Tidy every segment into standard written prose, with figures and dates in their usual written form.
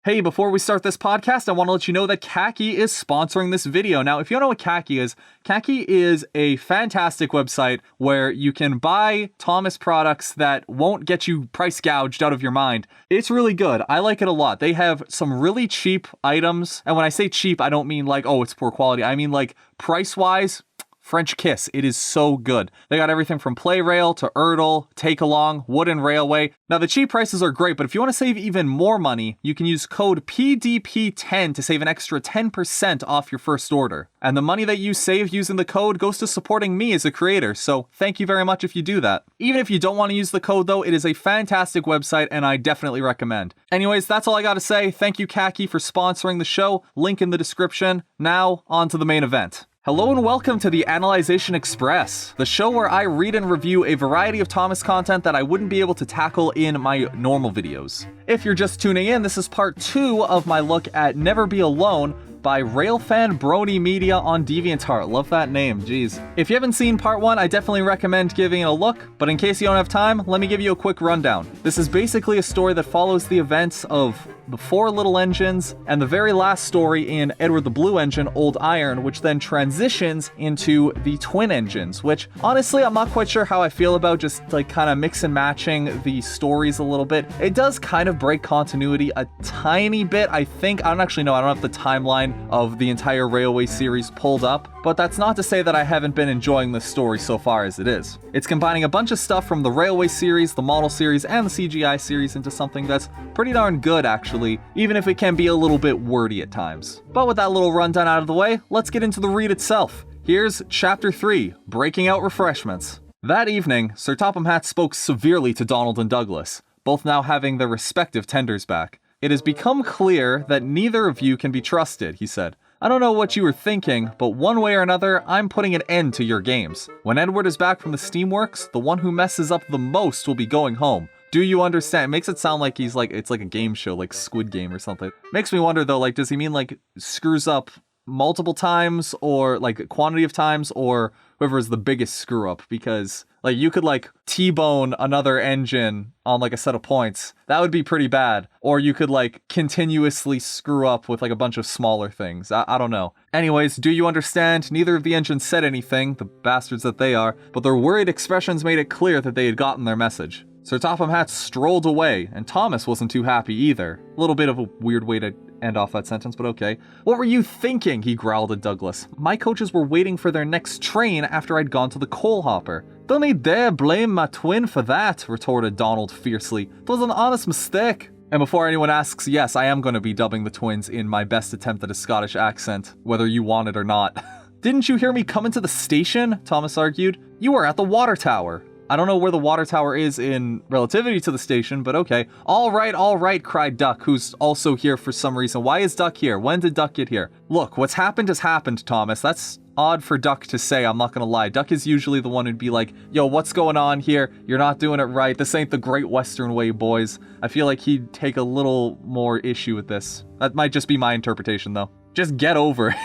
Hey, before we start this podcast, I want to let you know that Khaki is sponsoring this video. Now, if you don't know what Khaki is a fantastic website where you can buy Thomas products that won't get you price gouged out of your mind. It's really good. I like it a lot. They have some really cheap items. And when I say cheap, I don't mean like, oh, it's poor quality. I mean like price-wise, French kiss. It is so good. They got everything from Play Rail to Erdl, Take Along, Wooden Railway. Now the cheap prices are great, but if you want to save even more money, you can use code PDP10 to save an extra 10% off your first order. And the money that you save using the code goes to supporting me as a creator, so thank you very much if you do that. Even if you don't want to use the code though, it is a fantastic website and I definitely recommend. Anyways, that's all I gotta say. Thank you Khaki for sponsoring the show. Link in the description. Now, on to the main event. Hello and welcome to the Analyzation Express, the show where I read and review a variety of Thomas content that I wouldn't be able to tackle in my normal videos. If you're just tuning in, this is part 2 of my look at Never Be Alone by Railfan Brony Media on DeviantArt. Love that name, jeez. If you haven't seen part 1, I definitely recommend giving it a look, but in case you don't have time, let me give you a quick rundown. This is basically a story that follows the events of the 4 little engines and the very last story in Edward the Blue Engine, Old Iron, which then transitions into the twin engines, which honestly, I'm not quite sure how I feel about just like kind of mix and matching the stories a little bit. It does kind of break continuity a tiny bit, I think. I don't actually know. I don't have the timeline of the entire Railway series pulled up, but that's not to say that I haven't been enjoying this story so far as it is. It's combining a bunch of stuff from the Railway series, the model series, and the CGI series into something that's pretty darn good actually, even if it can be a little bit wordy at times. But with that little rundown out of the way, let's get into the read itself. Here's Chapter 3, Breaking Out Refreshments. That evening, Sir Topham Hatt spoke severely to Donald and Douglas, both now having their respective tenders back. "It has become clear that neither of you can be trusted," he said. "I don't know what you were thinking, but one way or another, I'm putting an end to your games. When Edward is back from the steamworks, the one who messes up the most will be going home. Do you understand?" It makes it sound like he's like, it's like a game show, like Squid Game or something. Makes me wonder though, like, does he mean like screws up multiple times or like quantity of times, or whoever is the biggest screw up? Because like you could like T-bone another engine on like a set of points. That would be pretty bad. Or you could like continuously screw up with like a bunch of smaller things. I don't know. Anyways, do you understand? Neither of the engines said anything, the bastards that they are, but their worried expressions made it clear that they had gotten their message. Sir Topham Hatt strolled away, and Thomas wasn't too happy either. A little bit of a weird way to end off that sentence, but okay. "What were you thinking?" he growled at Douglas. "My coaches were waiting for their next train after I'd gone to the coal hopper." "Don't you dare blame my twin for that," retorted Donald fiercely. "It was an honest mistake." And before anyone asks, yes, I am going to be dubbing the twins in my best attempt at a Scottish accent, whether you want it or not. "Didn't you hear me come into the station?" Thomas argued. "You were at the water tower." I don't know where the water tower is in relativity to the station, but okay. All right, cried Duck, who's also here for some reason. Why is Duck here? When did Duck get here? "Look, what's happened has happened, Thomas." That's odd for Duck to say, I'm not gonna lie. Duck is usually the one who'd be like, "Yo, what's going on here? You're not doing it right. This ain't the Great Western Way, boys." I feel like he'd take a little more issue with this. That might just be my interpretation, though. Just get over it.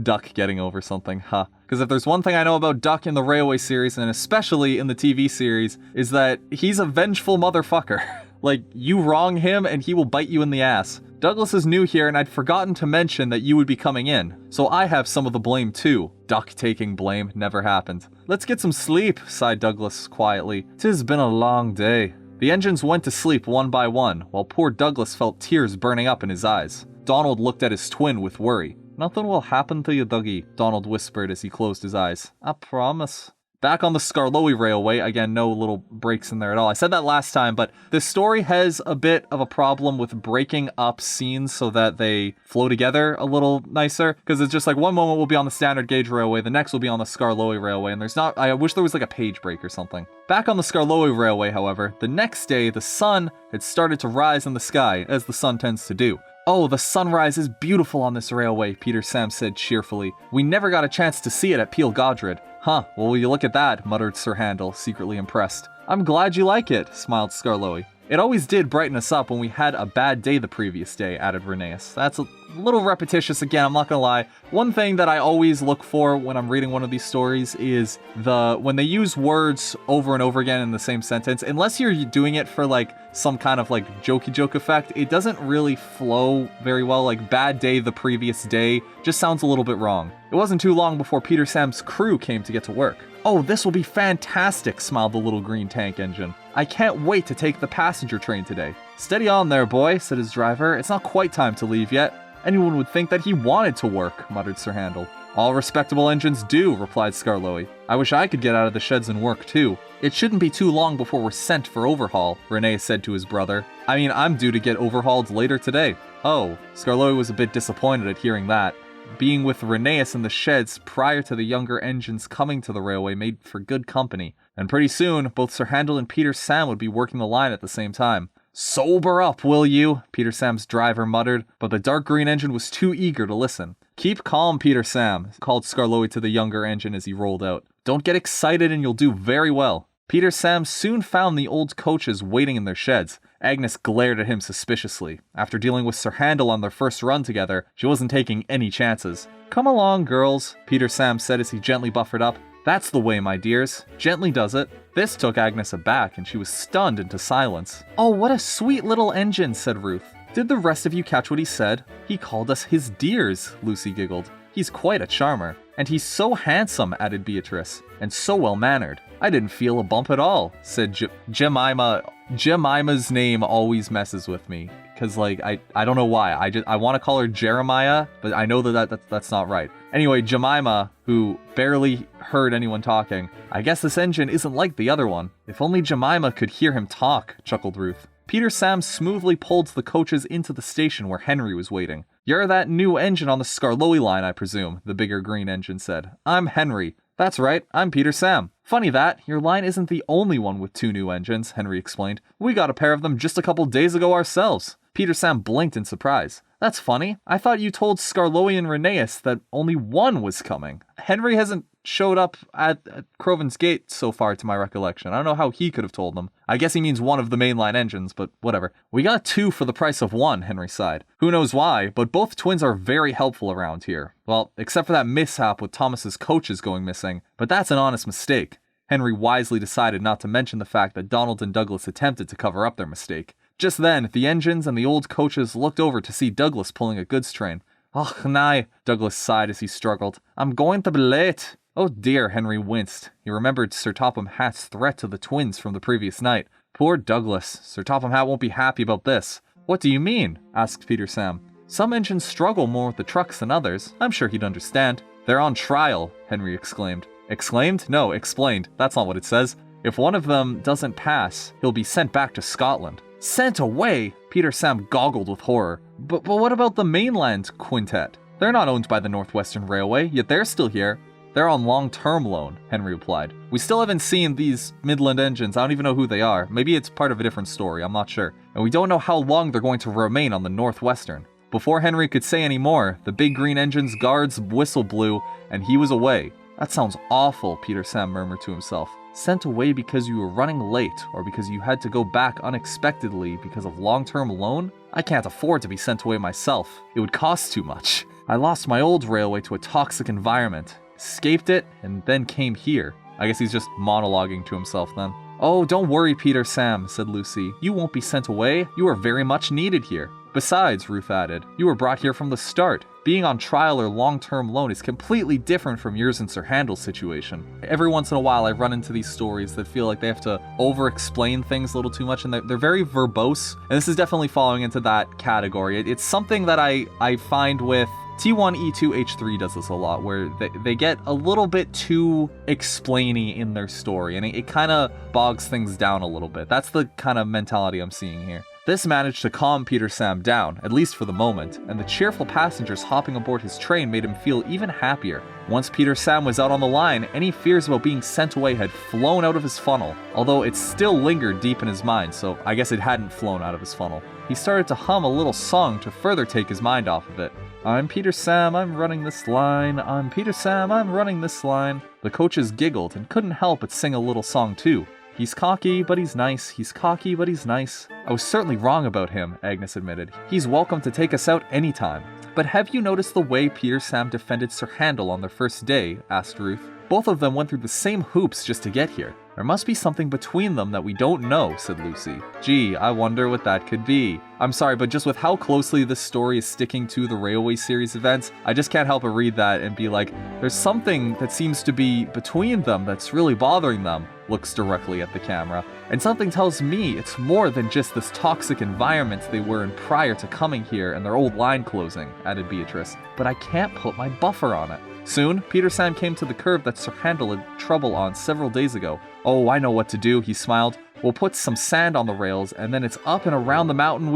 Duck getting over something, huh? Because if there's one thing I know about Duck in the Railway series, and especially in the TV series, is that he's a vengeful motherfucker. Like, you wrong him and he will bite you in the ass. "Douglas is new here and I'd forgotten to mention that you would be coming in, so I have some of the blame too." Duck taking blame never happened. "Let's get some sleep," sighed Douglas quietly. "'Tis been a long day." The engines went to sleep one by one, while poor Douglas felt tears burning up in his eyes. Donald looked at his twin with worry. "Nothing will happen to you, Dougie," Donald whispered as he closed his eyes. "I promise." Back on the Skarloey Railway, again, no little breaks in there at all. I said that last time, but this story has a bit of a problem with breaking up scenes so that they flow together a little nicer, because it's just like one moment will be on the standard gauge railway, the next will be on the Skarloey Railway, and there's not, I wish there was like a page break or something. Back on the Skarloey Railway, however, the next day, the sun had started to rise in the sky, as the sun tends to do. "Oh, the sunrise is beautiful on this railway," Peter Sam said cheerfully. "We never got a chance to see it at Peel Godred." "Huh, well, will you look at that," muttered Sir Handel, secretly impressed. "I'm glad you like it," smiled Skarloey. It always did brighten us up when we had a bad day the previous day, added Rheneas. That's a little repetitious again, I'm not gonna lie. One thing that I always look for when I'm reading one of these stories is when they use words over and over again in the same sentence, unless you're doing it for like some kind of like jokey joke effect, it doesn't really flow very well. Like bad day the previous day just sounds a little bit wrong. It wasn't too long before Peter Sam's crew came to get to work. Oh, this will be fantastic, smiled the little green tank engine. I can't wait to take the passenger train today. Steady on there, boy, said his driver. It's not quite time to leave yet. Anyone would think that he wanted to work, muttered Sir Handel. All respectable engines do, replied Skarloey. I wish I could get out of the sheds and work too. It shouldn't be too long before we're sent for overhaul, Rene said to his brother. I mean, I'm due to get overhauled later today. Oh, Skarloey was a bit disappointed at hearing that. Being with Rheneas in the sheds prior to the younger engines coming to the railway made for good company, and pretty soon, both Sir Handel and Peter Sam would be working the line at the same time. Sober up, will you? Peter Sam's driver muttered, but the dark green engine was too eager to listen. Keep calm, Peter Sam, called Skarloey to the younger engine as he rolled out. Don't get excited and you'll do very well. Peter Sam soon found the old coaches waiting in their sheds. Agnes glared at him suspiciously. After dealing with Sir Handel on their first run together, she wasn't taking any chances. Come along, girls, Peter Sam said as he gently buffered up. That's the way, my dears. Gently does it. This took Agnes aback, and she was stunned into silence. Oh, what a sweet little engine, said Ruth. Did the rest of you catch what he said? He called us his dears, Lucy giggled. He's quite a charmer. And he's so handsome, added Beatrice, and so well-mannered. I didn't feel a bump at all, said Jemima. Jemima's name always messes with me, because like I don't know why. I want to call her Jeremiah, but I know that's not right. Anyway, Jemima, who barely heard anyone talking, I guess this engine isn't like the other one. If only Jemima could hear him talk, chuckled Ruth. Peter Sam smoothly pulled the coaches into the station where Henry was waiting. You're that new engine on the Skarloey line, I presume, the bigger green engine said. I'm Henry. That's right, I'm Peter Sam. Funny that, your line isn't the only one with 2 new engines, Henry explained. We got a pair of them just a couple days ago ourselves. Peter Sam blinked in surprise. That's funny. I thought you told Skarloey and Rheneas that only one was coming. Henry hasn't showed up at Croven's Gate so far to my recollection. I don't know how he could have told them. I guess he means one of the mainline engines, but whatever. We got 2 for the price of 1, Henry sighed. Who knows why, but both twins are very helpful around here. Well, except for that mishap with Thomas's coaches going missing, but that's an honest mistake. Henry wisely decided not to mention the fact that Donald and Douglas attempted to cover up their mistake. Just then, the engines and the old coaches looked over to see Douglas pulling a goods train. Och, nay, Douglas sighed as he struggled. I'm going to be late. Oh dear, Henry winced. He remembered Sir Topham Hatt's threat to the twins from the previous night. Poor Douglas. Sir Topham Hatt won't be happy about this. What do you mean? Asked Peter Sam. Some engines struggle more with the trucks than others. I'm sure he'd understand. They're on trial, Henry exclaimed. Exclaimed? No, explained. That's not what it says. If one of them doesn't pass, he'll be sent back to Scotland. Sent away? Peter Sam goggled with horror. But what about the mainland quintet? They're not owned by the Northwestern Railway, yet they're still here. They're on long-term loan, Henry replied. We still haven't seen these Midland engines. I don't even know who they are. Maybe it's part of a different story, I'm not sure. And we don't know how long they're going to remain on the Northwestern. Before Henry could say any more, the big green engine's guard's whistle blew, and he was away. That sounds awful, Peter Sam murmured to himself. Sent away because you were running late, or because you had to go back unexpectedly because of long-term loan? I can't afford to be sent away myself. It would cost too much. I lost my old railway to a toxic environment, escaped it, and then came here. I guess he's just monologuing to himself then. Oh, don't worry, Peter Sam, said Lucy. You won't be sent away. You are very much needed here. Besides, Ruth added, you were brought here from the start. Being on trial or long-term loan is completely different from yours and Sir Handel's situation. Every once in a while I run into these stories that feel like they have to over-explain things a little too much, and they're very verbose, and this is definitely falling into that category. It's something that I find with T1, E2, H3 does this a lot, where they get a little bit too explainy in their story, and it kind of bogs things down a little bit. That's the kind of mentality I'm seeing here. This managed to calm Peter Sam down, at least for the moment, and the cheerful passengers hopping aboard his train made him feel even happier. Once Peter Sam was out on the line, any fears about being sent away had flown out of his funnel, although it still lingered deep in his mind, so I guess it hadn't flown out of his funnel. He started to hum a little song to further take his mind off of it. I'm Peter Sam, I'm running this line. I'm Peter Sam, I'm running this line. The coaches giggled and couldn't help but sing a little song too. He's cocky, but he's nice. He's cocky, but he's nice. I was certainly wrong about him, Agnes admitted. He's welcome to take us out anytime. But have you noticed the way Peter Sam defended Sir Handel on their first day? Asked Ruth. Both of them went through the same hoops just to get here. There must be something between them that we don't know, said Lucy. Gee, I wonder what that could be. I'm sorry, but just with how closely this story is sticking to the Railway series events, I just can't help but read that and be like, there's something that seems to be between them that's really bothering them. Looks directly at the camera. And something tells me it's more than just this toxic environment they were in prior to coming here and their old line closing, added Beatrice. But I can't put my buffer on it. Soon, Peter Sam came to the curve that Sir Handel had trouble on several days ago. Oh, I know what to do, he smiled. We'll put some sand on the rails, and then it's up and around the mountain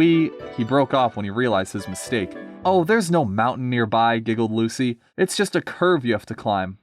He broke off when he realized his mistake. Oh, there's no mountain nearby, giggled Lucy. It's just a curve you have to climb.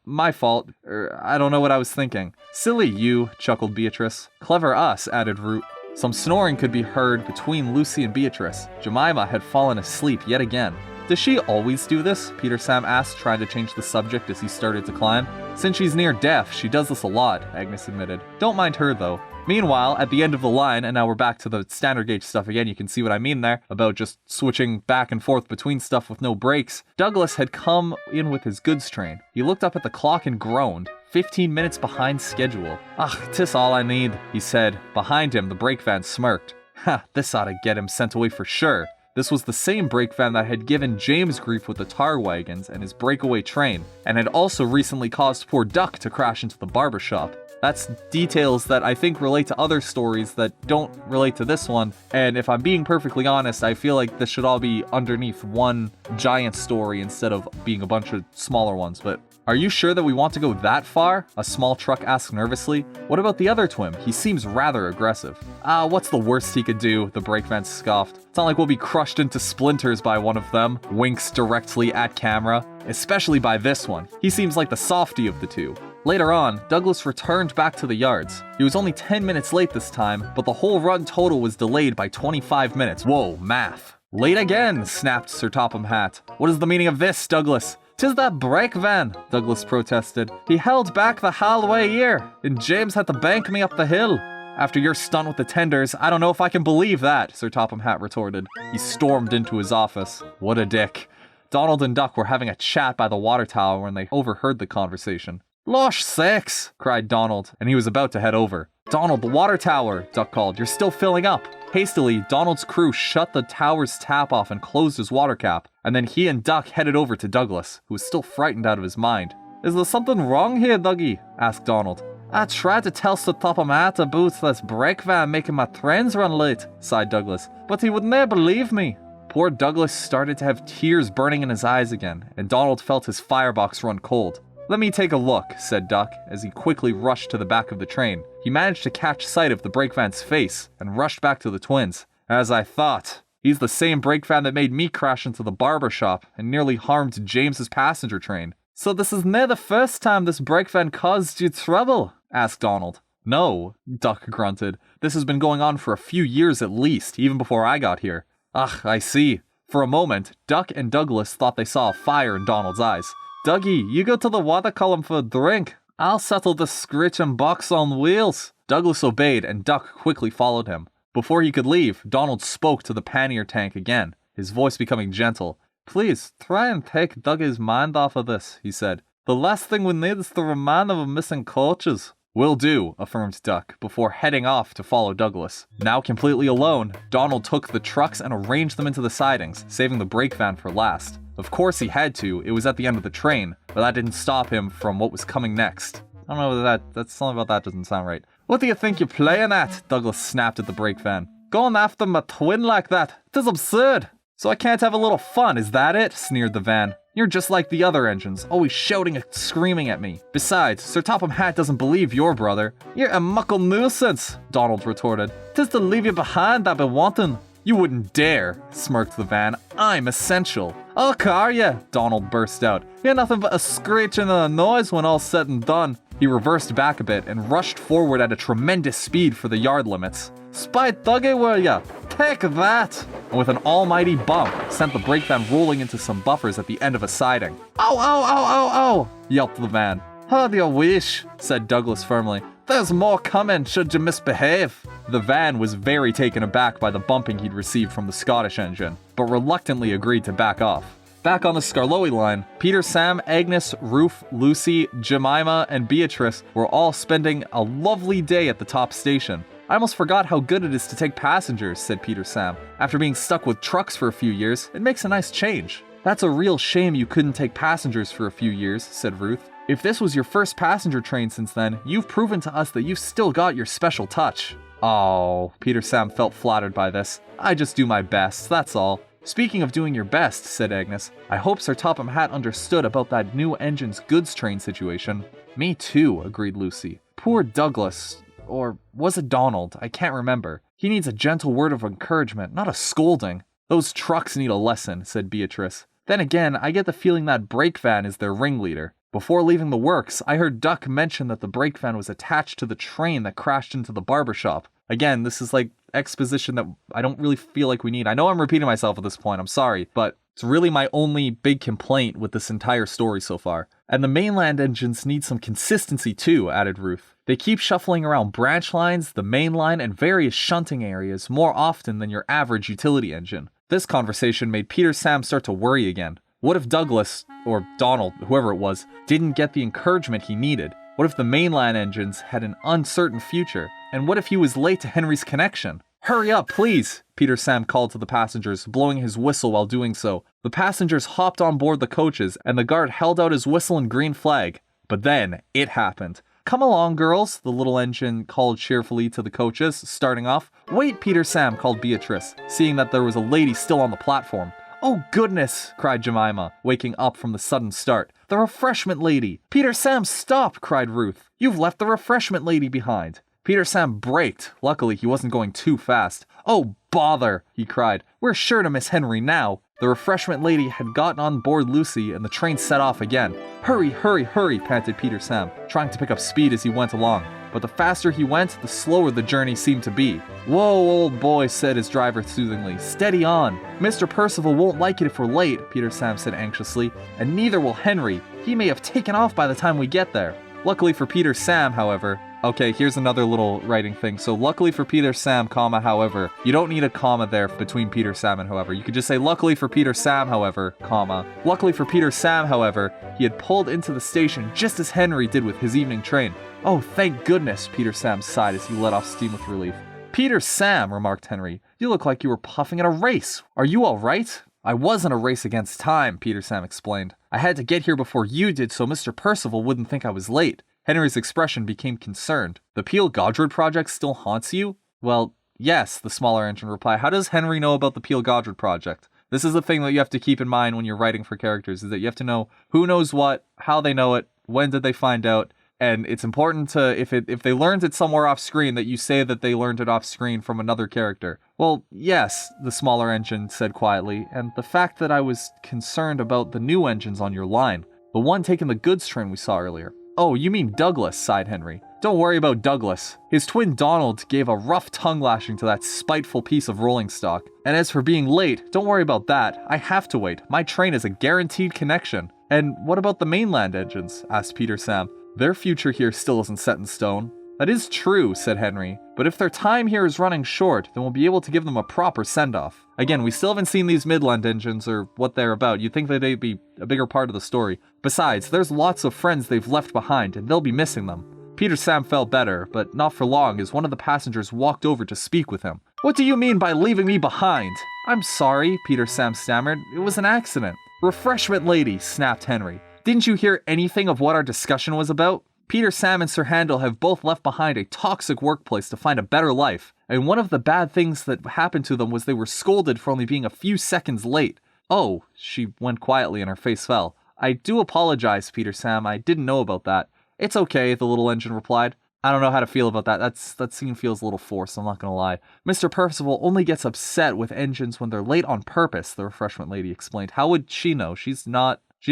My fault. I don't know what I was thinking. Silly you, chuckled Beatrice. Clever us, added Root. Some snoring could be heard between Lucy and Beatrice. Jemima had fallen asleep yet again. Does she always do this? Peter Sam asked, trying to change the subject as he started to climb. Since she's near death, she does this a lot, Agnes admitted. Don't mind her, though. Meanwhile, at the end of the line, and now we're back to the standard gauge stuff again, you can see what I mean there, about just switching back and forth between stuff with no breaks. Douglas had come in with his goods train. He looked up at the clock and groaned. 15 minutes behind schedule. Ah, 'tis all I need, he said. Behind him, the Breakvan smirked. Ha, this ought to get him sent away for sure. This was the same Breakvan that had given James grief with the tar wagons and his breakaway train, and had also recently caused poor Duck to crash into the barber shop. That's details that I think relate to other stories that don't relate to this one, and if I'm being perfectly honest, I feel like this should all be underneath one giant story instead of being a bunch of smaller ones, but are you sure that we want to go that far? A small truck asked nervously. What about the other twin? He seems rather aggressive. What's the worst he could do? The Breakvan scoffed. It's not like we'll be crushed into splinters by one of them. Winks directly at camera. Especially by this one. He seems like the softy of the two. Later on, Douglas returned back to the yards. He was only 10 minutes late this time, but the whole run total was delayed by 25 minutes. Whoa, math. Late again, snapped Sir Topham Hatt. What is the meaning of this, Douglas? 'Tis that Breakvan, Douglas protested. He held back the halfway here, and James had to bank me up the hill. After your stunt with the tenders, I don't know if I can believe that, Sir Topham Hatt retorted. He stormed into his office. What a dick. Donald and Duck were having a chat by the water tower when they overheard the conversation. Losh sakes, cried Donald, and he was about to head over. Donald, the water tower, Duck called. You're still filling up. Hastily, Donald's crew shut the tower's tap off and closed his water cap, and then he and Duck headed over to Douglas, who was still frightened out of his mind. Is there something wrong here, Dougie? Asked Donald. I tried to tell Sir Topham Hatt about this Breakvan making my trains run late, sighed Douglas, but he would never believe me. Poor Douglas started to have tears burning in his eyes again, and Donald felt his firebox run cold. Let me take a look, said Duck, as he quickly rushed to the back of the train. He managed to catch sight of the Breakvan's face, and rushed back to the twins. As I thought. He's the same Breakvan that made me crash into the barber shop, and nearly harmed James's passenger train. So this is near the first time this Breakvan caused you trouble? Asked Donald. No, Duck grunted. This has been going on for a few years at least, even before I got here. Ugh, I see. For a moment, Duck and Douglas thought they saw a fire in Donald's eyes. Dougie, you go to the water column for a drink. I'll settle the screeching box on wheels. Douglas obeyed, and Duck quickly followed him. Before he could leave, Donald spoke to the pannier tank again, his voice becoming gentle. Please, try and take Dougie's mind off of this, he said. The last thing we need is the reminder of missing coaches. Will do, affirmed Duck, before heading off to follow Douglas. Now completely alone, Donald took the trucks and arranged them into the sidings, saving the Breakvan for last. Of course he had to, it was at the end of the train, but that didn't stop him from what was coming next. I don't know whether that's something about that doesn't sound right. What do you think you're playing at? Douglas snapped at the Breakvan. Going after my twin like that? 'Tis absurd. So I can't have a little fun, is that it? Sneered the van. You're just like the other engines, always shouting and screaming at me. Besides, Sir Topham Hatt doesn't believe your brother. You're a muckle nuisance, Donald retorted. 'Tis to leave you behind I've been wanting. You wouldn't dare, smirked the van. I'm essential. Oh, car ya, Donald burst out. You're nothing but a screech and a noise when all's said and done. He reversed back a bit and rushed forward at a tremendous speed for the yard limits. Spite Dougie, will ya? Take that! And with an almighty bump, sent the Breakvan rolling into some buffers at the end of a siding. Ow, ow, ow, ow, ow! Yelped the van. How do you wish? Said Douglas firmly. "There's more coming should you misbehave." The van was very taken aback by the bumping he'd received from the Scottish engine, but reluctantly agreed to back off. Back on the Skarloey line, Peter, Sam, Agnes, Ruth, Lucy, Jemima, and Beatrice were all spending a lovely day at the top station. "I almost forgot how good it is to take passengers," said Peter Sam. "After being stuck with trucks for a few years, it makes a nice change." "That's a real shame you couldn't take passengers for a few years," said Ruth. "If this was your first passenger train since then, you've proven to us that you've still got your special touch." Oh, Peter Sam felt flattered by this. "I just do my best, that's all." "Speaking of doing your best," said Agnes, "I hope Sir Topham Hatt understood about that new engine's goods train situation." "Me too," agreed Lucy. "Poor Douglas, or was it Donald? I can't remember. He needs a gentle word of encouragement, not a scolding." "Those trucks need a lesson," said Beatrice. "Then again, I get the feeling that Breakvan is their ringleader. Before leaving the works, I heard Duck mention that the Breakvan was attached to the train that crashed into the barber shop. Again, this is like exposition that I don't really feel like we need. I know I'm repeating myself at this point, I'm sorry, but it's really my only big complaint with this entire story so far. "And the mainland engines need some consistency too," added Ruth. "They keep shuffling around branch lines, the main line, and various shunting areas more often than your average utility engine." This conversation made Peter Sam start to worry again. What if Douglas, or Donald, whoever it was, didn't get the encouragement he needed? What if the mainline engines had an uncertain future? And what if he was late to Henry's connection? "Hurry up, please," Peter Sam called to the passengers, blowing his whistle while doing so. The passengers hopped on board the coaches, and the guard held out his whistle and green flag. But then, it happened. "Come along, girls," the little engine called cheerfully to the coaches, starting off. "Wait, Peter Sam," called Beatrice, seeing that there was a lady still on the platform. "Oh goodness," cried Jemima, waking up from the sudden start. "The refreshment lady!" "Peter Sam, stop!" cried Ruth. "You've left the refreshment lady behind." Peter Sam braked. Luckily, he wasn't going too fast. "Oh, bother!" he cried. "We're sure to miss Henry now." The refreshment lady had gotten on board Lucy, and the train set off again. "Hurry, hurry, hurry," panted Peter Sam, trying to pick up speed as he went along. But the faster he went, the slower the journey seemed to be. "Whoa, old boy," said his driver soothingly. "Steady on." "Mr. Percival won't like it if we're late," Peter Sam said anxiously. "And neither will Henry. He may have taken off by the time we get there." Luckily for Peter Sam, however... Okay, here's another little writing thing. So luckily for Peter Sam, comma, however. You don't need a comma there between Peter Sam and however. You could just say, luckily for Peter Sam, however, comma. Luckily for Peter Sam, however, he had pulled into the station just as Henry did with his evening train. "Oh, thank goodness," Peter Sam sighed as he let off steam with relief. "Peter Sam," remarked Henry, "you look like you were puffing in a race. Are you all right?" "I was in a race against time," Peter Sam explained. "I had to get here before you did so Mr. Percival wouldn't think I was late." Henry's expression became concerned. "The Peel Godred project still haunts you?" "Well, yes," the smaller engine replied. "How does Henry know about the Peel Godred project?" This is the thing that you have to keep in mind when you're writing for characters, is that you have to know who knows what, how they know it, when did they find out, and it's important to, if they learned it somewhere off screen, that you say that they learned it off screen from another character. "Well, yes," the smaller engine said quietly, "and the fact that I was concerned about the new engines on your line, the one taking the goods train we saw earlier." "Oh, you mean Douglas," sighed Henry. "Don't worry about Douglas. His twin Donald gave a rough tongue lashing to that spiteful piece of rolling stock. And as for being late, don't worry about that. I have to wait. My train is a guaranteed connection." "And what about the mainland engines?" asked Peter Sam. "Their future here still isn't set in stone." "That is true," said Henry. "But if their time here is running short, then we'll be able to give them a proper send-off. Again, we still haven't seen these Midland engines or what they're about. You'd think that they'd be a bigger part of the story. Besides, there's lots of friends they've left behind, and they'll be missing them." Peter Sam felt better, but not for long, as one of the passengers walked over to speak with him. "What do you mean by leaving me behind?" "I'm sorry," Peter Sam stammered. "It was an accident." "Refreshment lady," snapped Henry. "Didn't you hear anything of what our discussion was about? Peter Sam and Sir Handel have both left behind a toxic workplace to find a better life, and one of the bad things that happened to them was they were scolded for only being a few seconds late." "Oh," she went quietly and her face fell. "I do apologize, Peter Sam, I didn't know about that." "It's okay," the little engine replied. "I don't know how to feel about that. That scene feels a little forced, I'm not gonna lie." "Mr. Percival only gets upset with engines when they're late on purpose," the refreshment lady explained. "How would she know? She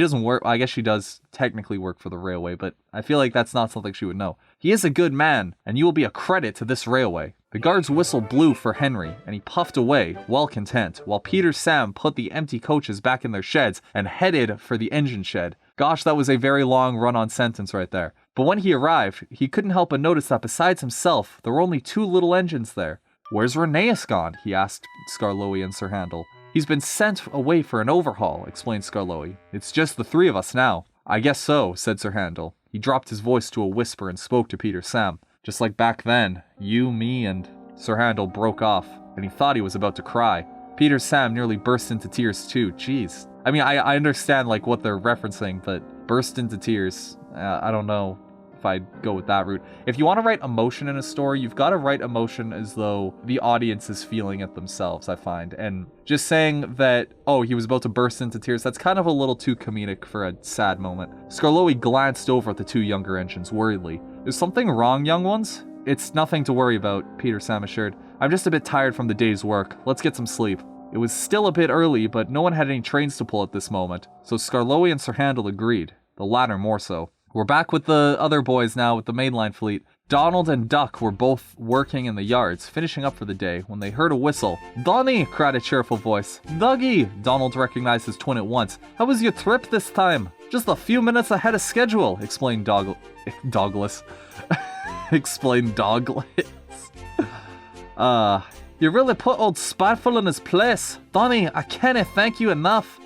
doesn't work, I guess she does technically work for the railway, but I feel like that's not something she would know. He is a good man, and you will be a credit to this railway." The guard's whistle blew for Henry, and he puffed away, well content, while Peter Sam put the empty coaches back in their sheds and headed for the engine shed. Gosh, that was a very long run-on sentence right there. But when he arrived, he couldn't help but notice that besides himself, there were only 2 little engines there. "Where's Rheneas gone?" he asked Skarloey and Sir Handel. "He's been sent away for an overhaul," explained Skarloey. "It's just the 3 of us now." "I guess so," said Sir Handel. He dropped his voice to a whisper and spoke to Peter Sam. "Just like back then, you, me, and..." Sir Handel broke off, and he thought he was about to cry. Peter Sam nearly burst into tears too. Jeez. I mean, I understand like what they're referencing, but burst into tears, I don't know if I'd go with that route. If you want to write emotion in a story, you've got to write emotion as though the audience is feeling it themselves, I find. And just saying that, oh, he was about to burst into tears, that's kind of a little too comedic for a sad moment. Skarloey glanced over at the 2 younger engines worriedly. "Is something wrong, young ones?" "It's nothing to worry about," Peter Sam assured. "I'm just a bit tired from the day's work. Let's get some sleep." It was still a bit early, but no one had any trains to pull at this moment, so Skarloey and Sir Handel agreed, the latter more so. We're back with the other boys now with the mainline fleet. Donald and Duck were both working in the yards, finishing up for the day, when they heard a whistle. "Donnie!" cried a cheerful voice. "Dougie!" Donald recognized his twin at once. "How was your trip this time?" "Just a few minutes ahead of schedule," explained Douglas. Explained Douglas. You really put old Spiteful in his place. Donnie, I can't thank you enough.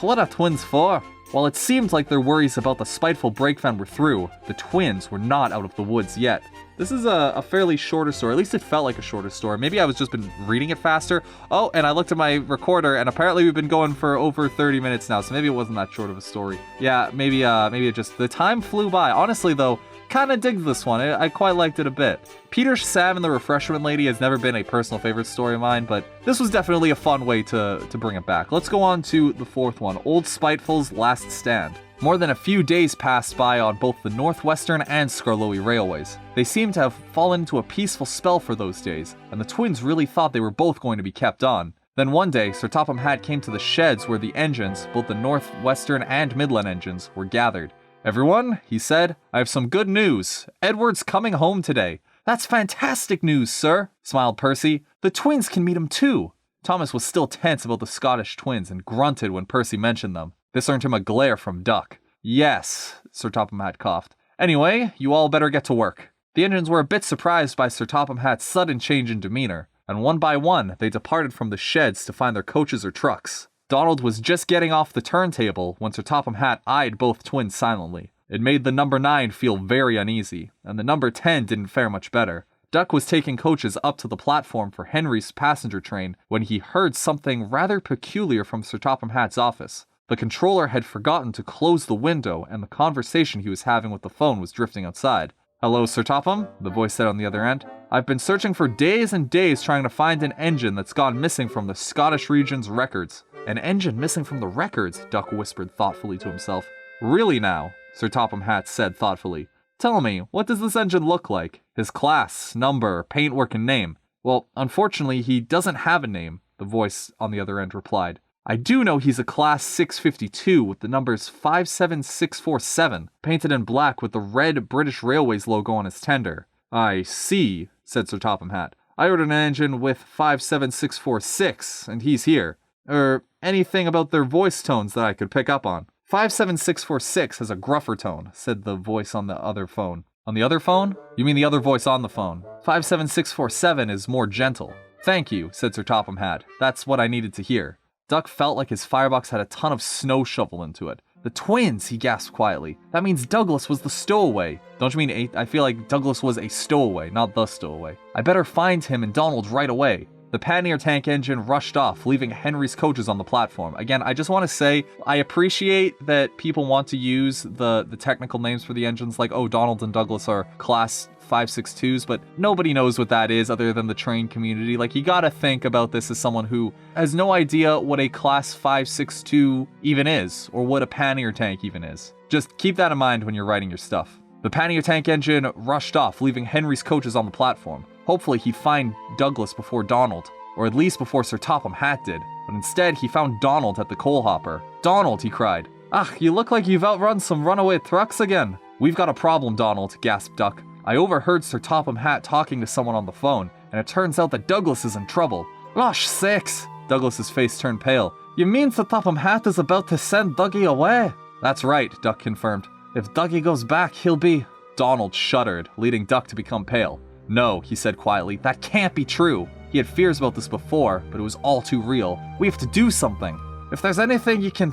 What are twins for?" While it seemed like their worries about the Spiteful Breakvan were through, the twins were not out of the woods yet. This is a fairly shorter story, at least it felt like a shorter story. Maybe I was just been reading it faster. Oh, and I looked at my recorder, and apparently we've been going for over 30 minutes now, so maybe it wasn't that short of a story. Yeah, maybe it just, the time flew by. Honestly though, kind of digged this one. I quite liked it a bit. Peter Sam and the Refreshment Lady has never been a personal favorite story of mine, but this was definitely a fun way to bring it back. Let's go on to the 4th one, Old Spiteful's Last Stand. More than a few days passed by on both the Northwestern and Skarloey railways. They seemed to have fallen into a peaceful spell for those days, and the twins really thought they were both going to be kept on. Then one day, Sir Topham Hatt came to the sheds where the engines, both the Northwestern and Midland engines, were gathered. "Everyone," he said, "I have some good news. Edward's coming home today." "That's fantastic news, sir," smiled Percy. "The twins can meet him too." Thomas was still tense about the Scottish twins and grunted when Percy mentioned them. This earned him a glare from Duck. "Yes," Sir Topham Hatt coughed. "Anyway, you all better get to work." The engines were a bit surprised by Sir Topham Hatt's sudden change in demeanor, and one by one they departed from the sheds to find their coaches or trucks. Donald was just getting off the turntable when Sir Topham Hatt eyed both twins silently. It made the number 9 feel very uneasy, and the number 10 didn't fare much better. Duck was taking coaches up to the platform for Henry's passenger train when he heard something rather peculiar from Sir Topham Hatt's office. The controller had forgotten to close the window, and the conversation he was having with the phone was drifting outside. "Hello, Sir Topham," the voice said on the other end. "I've been searching for days and days trying to find an engine that's gone missing from the Scottish region's records." "An engine missing from the records," Duck whispered thoughtfully to himself. "Really now?" Sir Topham Hatt said thoughtfully. "Tell me, what does this engine look like? His class, number, paintwork, and name?" "Well, unfortunately, he doesn't have a name," the voice on the other end replied. "I do know he's a class 652 with the numbers 57647, painted in black with the red British Railways logo on his tender." "I see," said Sir Topham Hatt. "I ordered an engine with 57646, and he's here. Anything about their voice tones that I could pick up on?" 57646 has a gruffer tone, said the voice on the other phone. On the other phone? You mean the other voice on the phone. 57647 is more gentle. "Thank you," said Sir Topham Hatt. "That's what I needed to hear." Duck felt like his firebox had a ton of snow shoveled into it. "The twins," he gasped quietly. "That means Douglas was the stowaway." "Don't you mean I feel like Douglas was a stowaway, not the stowaway. I better find him and Donald right away." The pannier tank engine rushed off, leaving Henry's coaches on the platform. Again, I just want to say, I appreciate that people want to use the technical names for the engines, like, oh, Donald and Douglas are class 562s, but nobody knows what that is other than the train community. Like, you gotta think about this as someone who has no idea what a class 562 even is, or what a pannier tank even is. Just keep that in mind when you're writing your stuff. The pannier tank engine rushed off, leaving Henry's coaches on the platform. Hopefully he'd find Douglas before Donald, or at least before Sir Topham Hatt did, but instead he found Donald at the coal hopper. "Donald," he cried. You look like you've outrun some runaway trucks again." "We've got a problem, Donald," gasped Duck. "I overheard Sir Topham Hatt talking to someone on the phone, and it turns out that Douglas is in trouble." "Gosh sakes!" Douglas's face turned pale. "You mean Sir Topham Hatt is about to send Dougie away?" "That's right," Duck confirmed. "If Dougie goes back, he'll be..." Donald shuddered, leading Duck to become pale. No, he said quietly, that can't be true. He had fears about this before, but it was all too real. We have to do something. If there's anything you can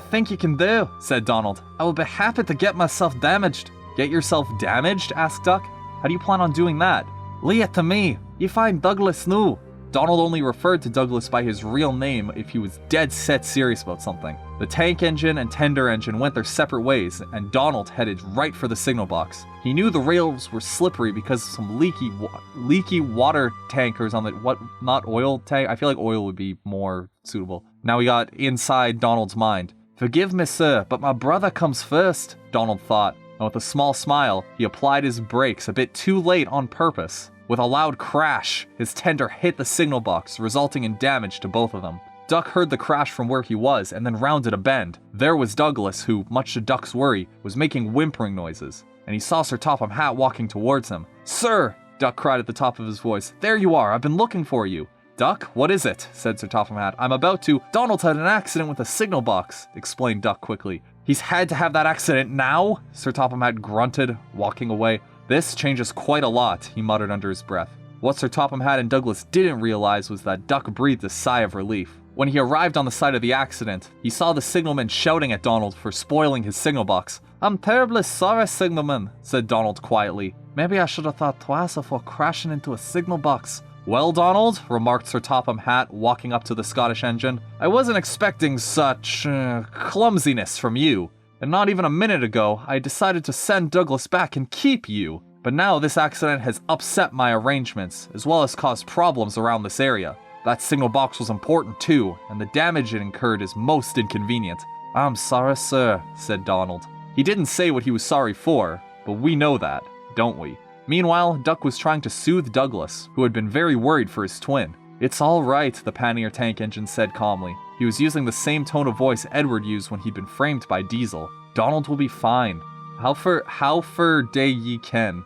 do, said Donald, I will be happy to get myself damaged. Get yourself damaged? Asked Duck. How do you plan on doing that? Leave it to me. You find Douglas new. Donald only referred to Douglas by his real name if he was dead set serious about something. The tank engine and tender engine went their separate ways, and Donald headed right for the signal box. He knew the rails were slippery because of some leaky water tankers on the, not oil tank? I feel like oil would be more suitable. Now we got inside Donald's mind. Forgive me, sir, but my brother comes first, Donald thought. And with a small smile, he applied his brakes a bit too late on purpose. With a loud crash, his tender hit the signal box, resulting in damage to both of them. Duck heard the crash from where he was and then rounded a bend. There was Douglas, who, much to Duck's worry, was making whimpering noises, and he saw Sir Topham Hatt walking towards him. Sir! Duck cried at the top of his voice. There you are, I've been looking for you. Duck, what is it? Said Sir Topham Hatt. I'm about to. Donald's had an accident with a signal box, explained Duck quickly. He's had to have that accident now? Sir Topham Hatt grunted, walking away. This changes quite a lot, he muttered under his breath. What Sir Topham Hatt and Douglas didn't realize was that Duck breathed a sigh of relief. When he arrived on the site of the accident, he saw the signalman shouting at Donald for spoiling his signal box. I'm terribly sorry, signalman, said Donald quietly. Maybe I should have thought twice before crashing into a signal box. Well, Donald, remarked Sir Topham Hatt, walking up to the Scottish engine, I wasn't expecting such clumsiness from you. And not even a minute ago, I decided to send Douglas back and keep you. But now this accident has upset my arrangements, as well as caused problems around this area. That signal box was important too, and the damage it incurred is most inconvenient. I'm sorry, sir, said Donald. He didn't say what he was sorry for, but we know that, don't we? Meanwhile, Duck was trying to soothe Douglas, who had been very worried for his twin. It's all right, the Pannier tank engine said calmly. He was using the same tone of voice Edward used when he'd been framed by Diesel. Donald will be fine. How fur day ye ken?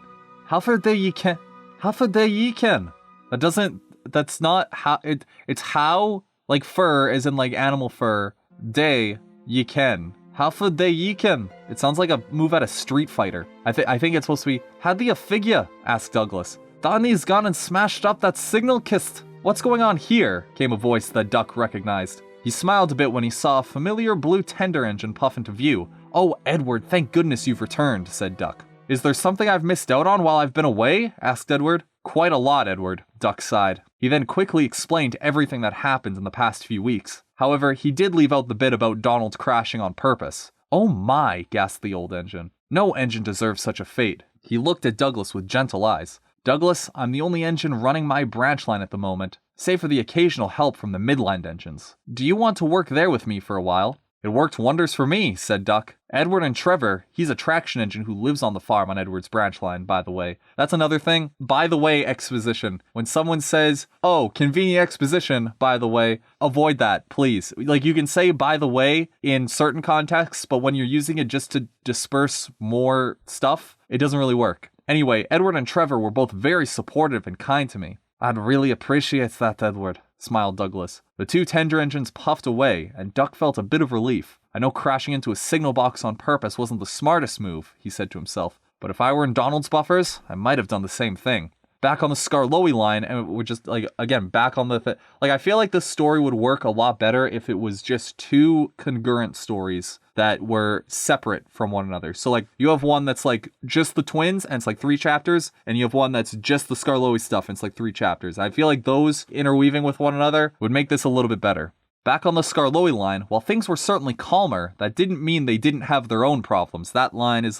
How fur day ye ken? How fur day ye ken? That's not how, it's how, like fur, as in like animal fur, day ye ken. How fur day ye ken? It sounds like a move out of Street Fighter. I think it's supposed to be, how do you figure? Asked Douglas. Donnie's gone and smashed up that signal kist. What's going on here? Came a voice that Duck recognized. He smiled a bit when he saw a familiar blue tender engine puff into view. Oh, Edward, thank goodness you've returned, said Duck. Is there something I've missed out on while I've been away? Asked Edward. Quite a lot, Edward, Duck sighed. He then quickly explained everything that happened in the past few weeks. However, he did leave out the bit about Donald crashing on purpose. Oh my, gasped the old engine. No engine deserves such a fate. He looked at Douglas with gentle eyes. Douglas, I'm the only engine running my branch line at the moment, save for the occasional help from the midland engines. Do you want to work there with me for a while? It worked wonders for me, said Duck. Edward and Trevor, he's a traction engine who lives on the farm on Edward's branch line, by the way. That's another thing. By the way, exposition. When someone says, oh, convenient exposition, by the way, avoid that, please. Like, you can say by the way in certain contexts, but when you're using it just to disperse more stuff, it doesn't really work. Anyway, Edward and Trevor were both very supportive and kind to me. I'd really appreciate that, Edward, smiled Douglas. The two tender engines puffed away, and Duck felt a bit of relief. I know crashing into a signal box on purpose wasn't the smartest move, he said to himself, but if I were in Donald's buffers, I might have done the same thing. Back on the Skarloey line, and we're just, like, again, back on the... I feel like this story would work a lot better if it was just two congruent stories that were separate from one another. So, like, you have one that's, like, just the twins, and it's, like, 3 chapters, and you have one that's just the Skarloey stuff, and it's, like, 3 chapters. I feel like those interweaving with one another would make this a little bit better. Back on the Skarloey line, while things were certainly calmer, that didn't mean they didn't have their own problems. That line is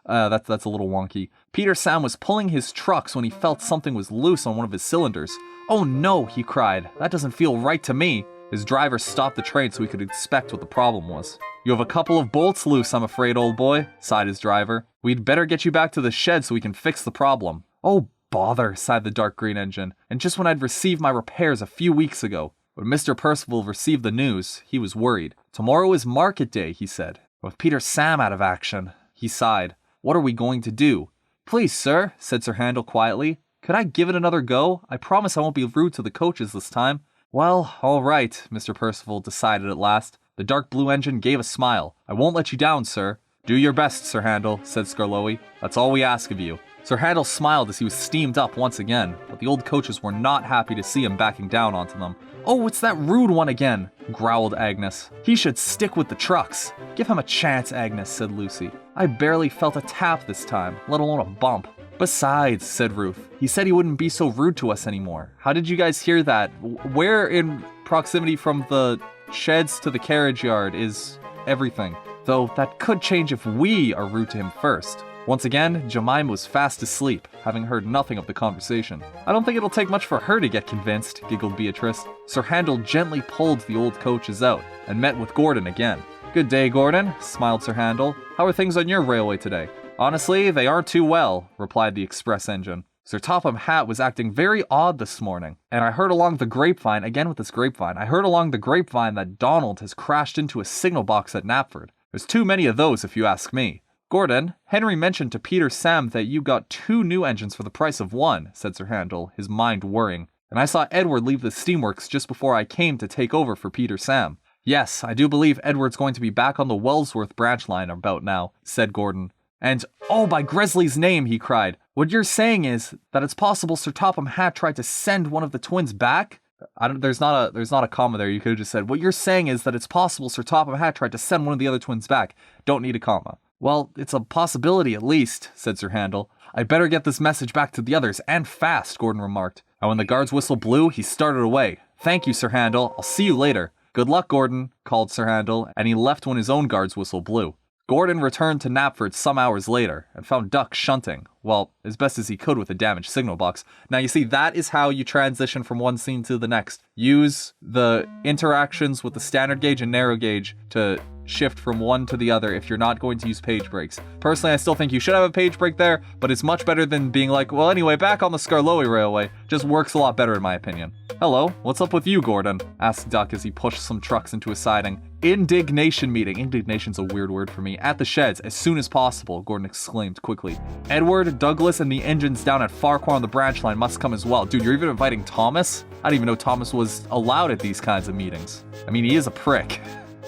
that's a little wonky. Peter Sam was pulling his trucks when he felt something was loose on one of his cylinders. Oh no, he cried. That doesn't feel right to me. His driver stopped the train so he could inspect what the problem was. You have a couple of bolts loose, I'm afraid, old boy, sighed his driver. We'd better get you back to the shed so we can fix the problem. Oh bother, sighed the dark green engine. And just when I'd received my repairs a few weeks ago. When Mr. Percival received the news, he was worried. Tomorrow is market day, he said. With Peter Sam out of action, he sighed. What are we going to do? Please, sir, said Sir Handel quietly. Could I give it another go? I promise I won't be rude to the coaches this time. Well, all right, Mr. Percival decided at last. The dark blue engine gave a smile. I won't let you down, sir. Do your best, Sir Handel, said Skarloey. That's all we ask of you. Sir Handel smiled as he was steamed up once again, but the old coaches were not happy to see him backing down onto them. Oh, it's that rude one again, growled Agnes. He should stick with the trucks. Give him a chance, Agnes, said Lucy. I barely felt a tap this time, let alone a bump. Besides, said Ruth, he said he wouldn't be so rude to us anymore. How did you guys hear that? Where in proximity from the sheds to the carriage yard is everything? Though that could change if we are rude to him first. Once again, Jemima was fast asleep, having heard nothing of the conversation. I don't think it'll take much for her to get convinced, giggled Beatrice. Sir Handel gently pulled the old coaches out, and met with Gordon again. Good day, Gordon, smiled Sir Handel. How are things on your railway today? Honestly, they aren't too well, replied the express engine. Sir Topham Hatt was acting very odd this morning, and I heard along the grapevine, again with this grapevine, I heard along the grapevine that Donald has crashed into a signal box at Knapford. There's too many of those if you ask me. Gordon, Henry mentioned to Peter Sam that you got 2 new engines for the price of 1, said Sir Handel, his mind whirring. And I saw Edward leave the steamworks just before I came to take over for Peter Sam. Yes, I do believe Edward's going to be back on the Wellsworth branch line about now, said Gordon. And, oh, by Gresley's name, he cried. What you're saying is that it's possible Sir Topham Hatt tried to send one of the twins back? There's not a comma there. You could have just said, what you're saying is that it's possible Sir Topham Hatt tried to send one of the other twins back. Don't need a comma. Well, it's a possibility at least, said Sir Handel. I'd better get this message back to the others, and fast, Gordon remarked. And when the guard's whistle blew, he started away. Thank you, Sir Handel. I'll see you later. Good luck, Gordon, called Sir Handel, and he left when his own guard's whistle blew. Gordon returned to Knapford some hours later, and found Duck shunting, well, as best as he could with a damaged signal box. Now you see, that is how you transition from one scene to the next. Use the interactions with the standard gauge and narrow gauge to shift from one to the other if you're not going to use page breaks. Personally, I still think you should have a page break there, but it's much better than being like, well, anyway, back on the Skarloey Railway. Just works a lot better in my opinion. Hello, what's up with you, Gordon? Asked Duck as he pushed some trucks into a siding. Indignation meeting. Indignation's a weird word for me. At the sheds, as soon as possible, Gordon exclaimed quickly. Edward, Douglas, and the engines down at Farquhar on the branch line must come as well. Dude, you're even inviting Thomas? I didn't even know Thomas was allowed at these kinds of meetings. I mean, he is a prick.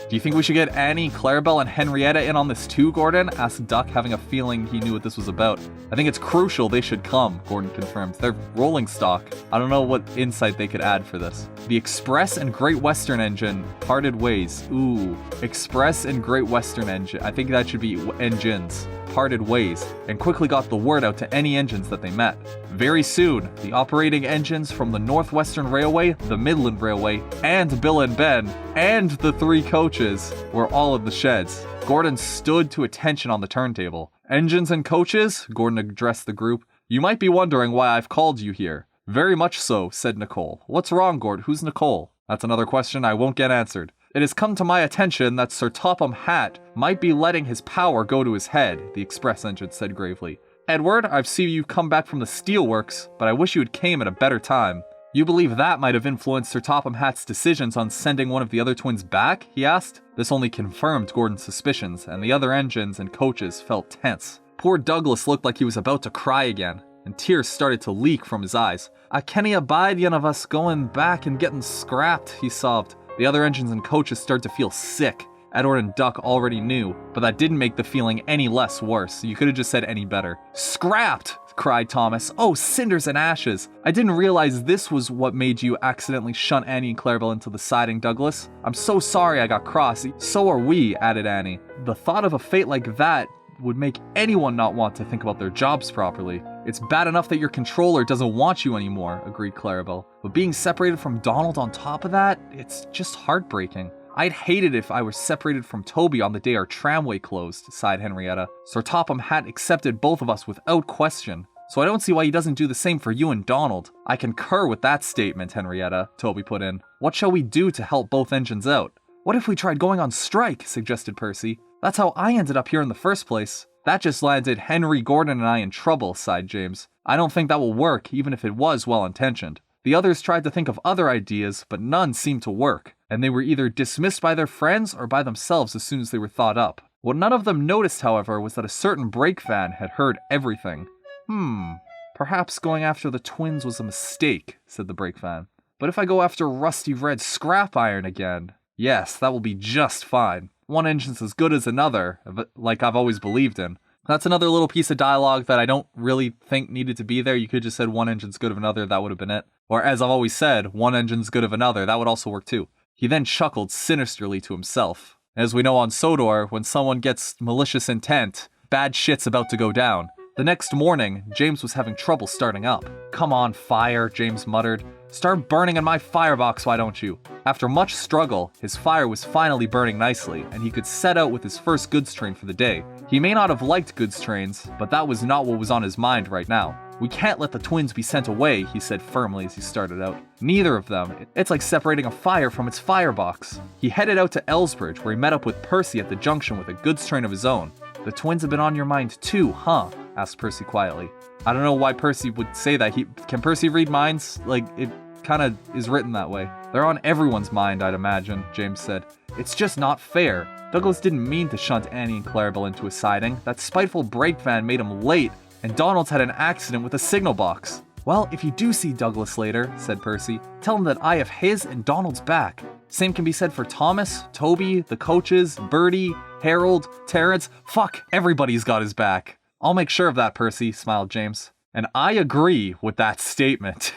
Do you think we should get Annie, Clarabelle, and Henrietta in on this too, Gordon? Asked Duck, having a feeling he knew what this was about. I think it's crucial they should come, Gordon confirmed. They're rolling stock. I don't know what insight they could add for this. The Express and Great Western engine parted ways. Ooh, Express and Great Western engine. I think that should be engines. Parted ways, and quickly got the word out to any engines that they met. Very soon, the operating engines from the Northwestern Railway, the Midland Railway, and Bill and Ben, and the 3 coaches were all in the sheds. Gordon stood to attention on the turntable. Engines and coaches? Gordon addressed the group. You might be wondering why I've called you here. Very much so, said Nicole. What's wrong, Gord? Who's Nicole? That's another question I won't get answered. It has come to my attention that Sir Topham Hatt might be letting his power go to his head, the express engine said gravely. Edward, I've seen you come back from the steelworks, but I wish you had came at a better time. You believe that might have influenced Sir Topham Hatt's decisions on sending one of the other twins back? He asked. This only confirmed Gordon's suspicions, and the other engines and coaches felt tense. Poor Douglas looked like he was about to cry again, and tears started to leak from his eyes. I cannae abide yon of us going back and getting scrapped, he sobbed. The other engines and coaches started to feel sick. Edward and Duck already knew, but that didn't make the feeling any less worse. You could have just said any better. Scrapped! Cried Thomas. Oh, cinders and ashes. I didn't realize this was what made you accidentally shunt Annie and Clarabelle into the siding, Douglas. I'm so sorry I got cross. So are we, added Annie. The thought of a fate like that would make anyone not want to think about their jobs properly. It's bad enough that your controller doesn't want you anymore, agreed Clarabelle. But being separated from Donald on top of that, it's just heartbreaking. I'd hate it if I were separated from Toby on the day our tramway closed, sighed Henrietta. Sir Topham Hatt accepted both of us without question, so I don't see why he doesn't do the same for you and Donald. I concur with that statement, Henrietta, Toby put in. What shall we do to help both engines out? What if we tried going on strike, suggested Percy. That's how I ended up here in the first place. That just landed Henry, Gordon, and I in trouble, sighed James. I don't think that will work, even if it was well-intentioned. The others tried to think of other ideas, but none seemed to work, and they were either dismissed by their friends or by themselves as soon as they were thought up. What none of them noticed, however, was that a certain Breakvan had heard everything. Perhaps going after the twins was a mistake, said the Breakvan. But if I go after Rusty Red Scrap Iron again, yes, that will be just fine. one engine's as good as another, like I've always believed in. That's another little piece of dialogue that I don't really think needed to be there. You could just said one engine's good of another, that would have been it. Or as I've always said, one engine's good of another, that would also work too. He then chuckled sinisterly to himself. As we know on Sodor, when someone gets malicious intent, bad shit's about to go down. The next morning, James was having trouble starting up. "Come on, fire," James muttered. "Start burning in my firebox, why don't you?" After much struggle, his fire was finally burning nicely, and he could set out with his first goods train for the day. He may not have liked goods trains, but that was not what was on his mind right now. "We can't let the twins be sent away," he said firmly as he started out. "Neither of them. It's like separating a fire from its firebox." He headed out to Elsbridge, where he met up with Percy at the junction with a goods train of his own. "The twins have been on your mind too, huh?" asked Percy quietly. I don't know why Percy would say that. Can Percy read minds? Like, it kind of is written that way. "They're on everyone's mind, I'd imagine," James said. "It's just not fair. Douglas didn't mean to shunt Annie and Clarabelle into a siding. That spiteful Breakvan made him late, and Donald's had an accident with a signal box." "Well, if you do see Douglas later," said Percy, "tell him that I have his and Donald's back. Same can be said for Thomas, Toby, the coaches, Bertie, Harold, Terrence. Fuck, everybody's got his back." "I'll make sure of that, Percy," smiled James. "And I agree with that statement."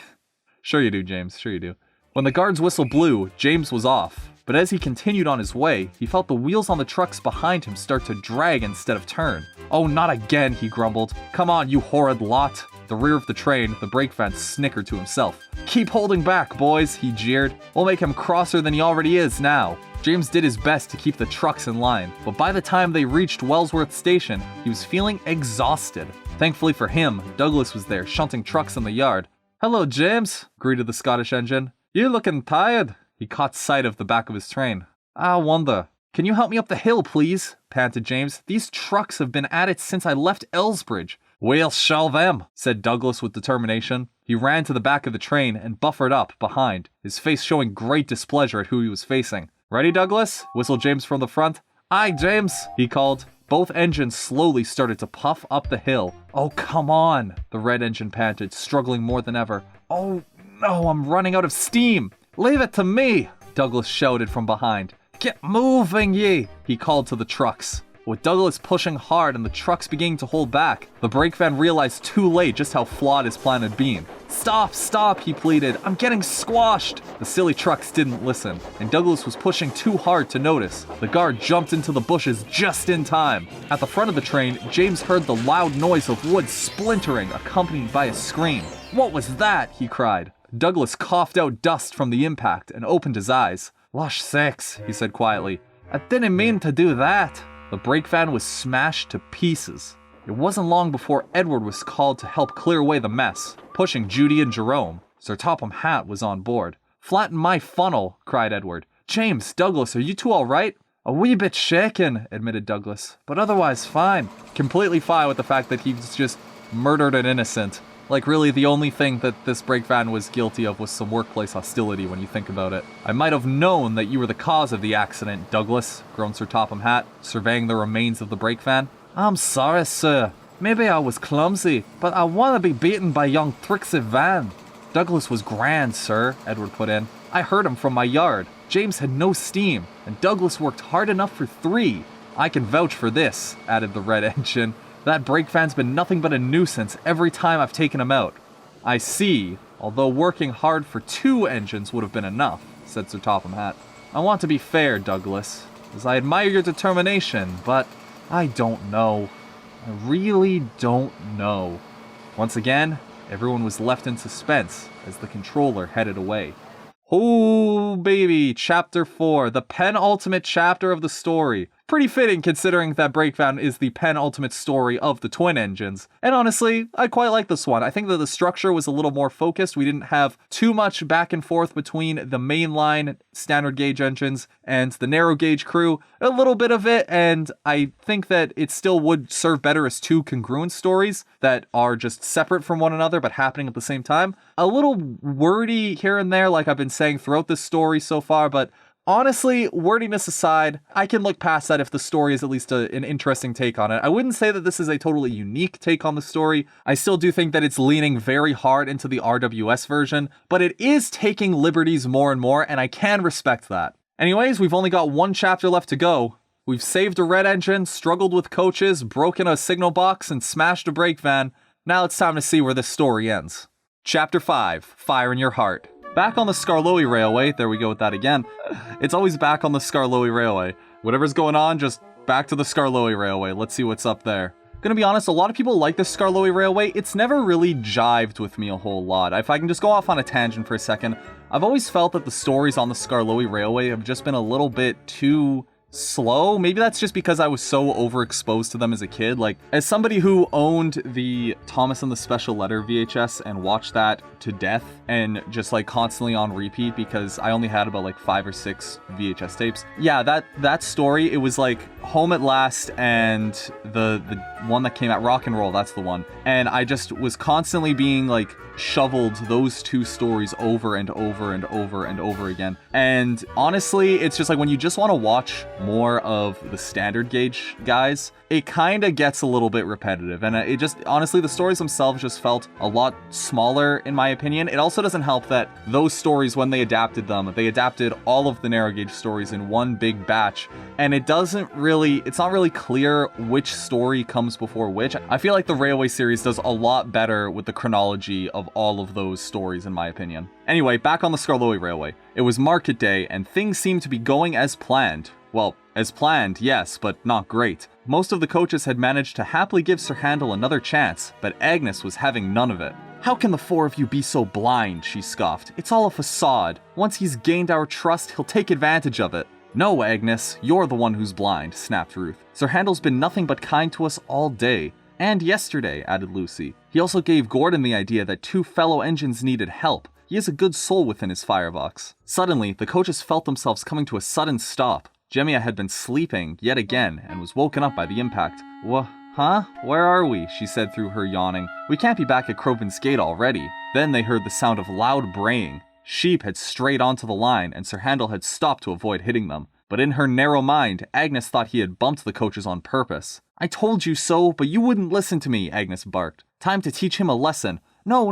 Sure you do, James, sure you do. When the guard's whistle blew, James was off. But as he continued on his way, he felt the wheels on the trucks behind him start to drag instead of turn. "Oh, not again," he grumbled. "Come on, you horrid lot." The rear of the train, the Breakvan snickered to himself. "Keep holding back, boys," he jeered. "We'll make him crosser than he already is now." James did his best to keep the trucks in line, but by the time they reached Wellsworth Station, he was feeling exhausted. Thankfully for him, Douglas was there, shunting trucks in the yard. "Hello, James," greeted the Scottish engine. "You looking tired?" He caught sight of the back of his train. "I wonder. Can you help me up the hill, please?" panted James. "These trucks have been at it since I left Elsbridge." "We'll show them," said Douglas with determination. He ran to the back of the train and buffered up behind, his face showing great displeasure at who he was facing. "Ready, Douglas?" whistled James from the front. "Aye, James," he called. Both engines slowly started to puff up the hill. "Oh, come on," the red engine panted, struggling more than ever. "Oh, no, I'm running out of steam." "Leave it to me," Douglas shouted from behind. "Get moving, ye," he called to the trucks. With Douglas pushing hard and the trucks beginning to hold back, the Breakvan realized too late just how flawed his plan had been. "Stop, stop," he pleaded. "I'm getting squashed." The silly trucks didn't listen, and Douglas was pushing too hard to notice. The guard jumped into the bushes just in time. At the front of the train, James heard the loud noise of wood splintering, accompanied by a scream. "What was that?" he cried. Douglas coughed out dust from the impact and opened his eyes. "Losh sakes," he said quietly. "I didn't mean to do that." The Breakvan was smashed to pieces. It wasn't long before Edward was called to help clear away the mess, pushing Judy and Jerome. Sir Topham Hatt was on board. "Flatten my funnel," cried Edward. "James, Douglas, are you two all right?" "A wee bit shaken," admitted Douglas, "but otherwise fine." Completely fine with the fact that he's just murdered an innocent. Like, really, the only thing that this Breakvan was guilty of was some workplace hostility when you think about it. "I might have known that you were the cause of the accident, Douglas," groaned Sir Topham Hatt, surveying the remains of the Breakvan. "I'm sorry, sir. Maybe I was clumsy, but I want to be beaten by young Trixie Van." "Douglas was grand, sir," Edward put in. "I heard him from my yard. James had no steam, and Douglas worked hard enough for 3. "I can vouch for this," added the red engine. "That Breakvan's been nothing but a nuisance every time I've taken him out." "I see, although working hard for 2 engines would have been enough," said Sir Topham Hatt. "I want to be fair, Douglas, as I admire your determination, but I don't know. I really don't know." Once again, everyone was left in suspense as the controller headed away. Oh, baby, Chapter 4, the penultimate chapter of the story. Pretty fitting considering that Breakvan is the penultimate story of the twin engines. And honestly, I quite like this one. I think that the structure was a little more focused. We didn't have too much back and forth between the mainline standard gauge engines and the narrow gauge crew. A little bit of it, and I think that it still would serve better as 2 congruent stories that are just separate from one another but happening at the same time. A little wordy here and there, like I've been saying throughout this story so far, but honestly, wordiness aside, I can look past that if the story is at least an interesting take on it. I wouldn't say that this is a totally unique take on the story. I still do think that it's leaning very hard into the RWS version, but it is taking liberties more and more, and I can respect that. Anyways, we've only got 1 chapter left to go. We've saved a red engine, struggled with coaches, broken a signal box, and smashed a Breakvan. Now it's time to see where this story ends. Chapter 5, Fire in Your Heart. Back on the Skarloey Railway, there we go with that again. It's always back on the Skarloey Railway. Whatever's going on, just back to the Skarloey Railway. Let's see what's up there. Gonna be honest, a lot of people like the Skarloey Railway. It's never really jived with me a whole lot. If I can just go off on a tangent for a second, I've always felt that the stories on the Skarloey Railway have just been a little bit too slow. Maybe that's just because I was so overexposed to them as a kid. Like, as somebody who owned the Thomas and the Special Letter VHS and watched that to death and just like constantly on repeat because I only had about like 5 or 6 VHS tapes. Yeah, that story, it was like Home at Last and the one that came out, Rock and Roll, that's the one. And I just was constantly being like shoveled those two stories over and over and over and over again. And honestly, it's just like when you just want to watch more of the standard gauge guys, it kind of gets a little bit repetitive. And it just, honestly, the stories themselves just felt a lot smaller in my opinion. It also doesn't help that those stories, when they adapted them, they adapted all of the narrow gauge stories in one big batch. And it's not really clear which story comes before which. I feel like the Railway series does a lot better with the chronology of all of those stories in my opinion. Anyway, back on the Skarloey Railway. It was market day and things seemed to be going as planned. Well, as planned, yes, but not great. Most of the coaches had managed to happily give Sir Handel another chance, but Agnes was having none of it. "How can the 4 of you be so blind?" she scoffed. "It's all a facade. Once he's gained our trust, he'll take advantage of it." "No, Agnes, you're the one who's blind," snapped Ruth. "Sir Handel's been nothing but kind to us all day. And yesterday," added Lucy. "He also gave Gordon the idea that 2 fellow engines needed help. He has a good soul within his firebox." Suddenly, the coaches felt themselves coming to a sudden stop. Jemia had been sleeping yet again and was woken up by the impact. Huh? Where are we?" she said through her yawning. "We can't be back at Crovan's Gate already." Then they heard the sound of loud braying. Sheep had strayed onto the line and Sir Handel had stopped to avoid hitting them. But in her narrow mind, Agnes thought he had bumped the coaches on purpose. "I told you so, but you wouldn't listen to me," Agnes barked. "Time to teach him a lesson." No,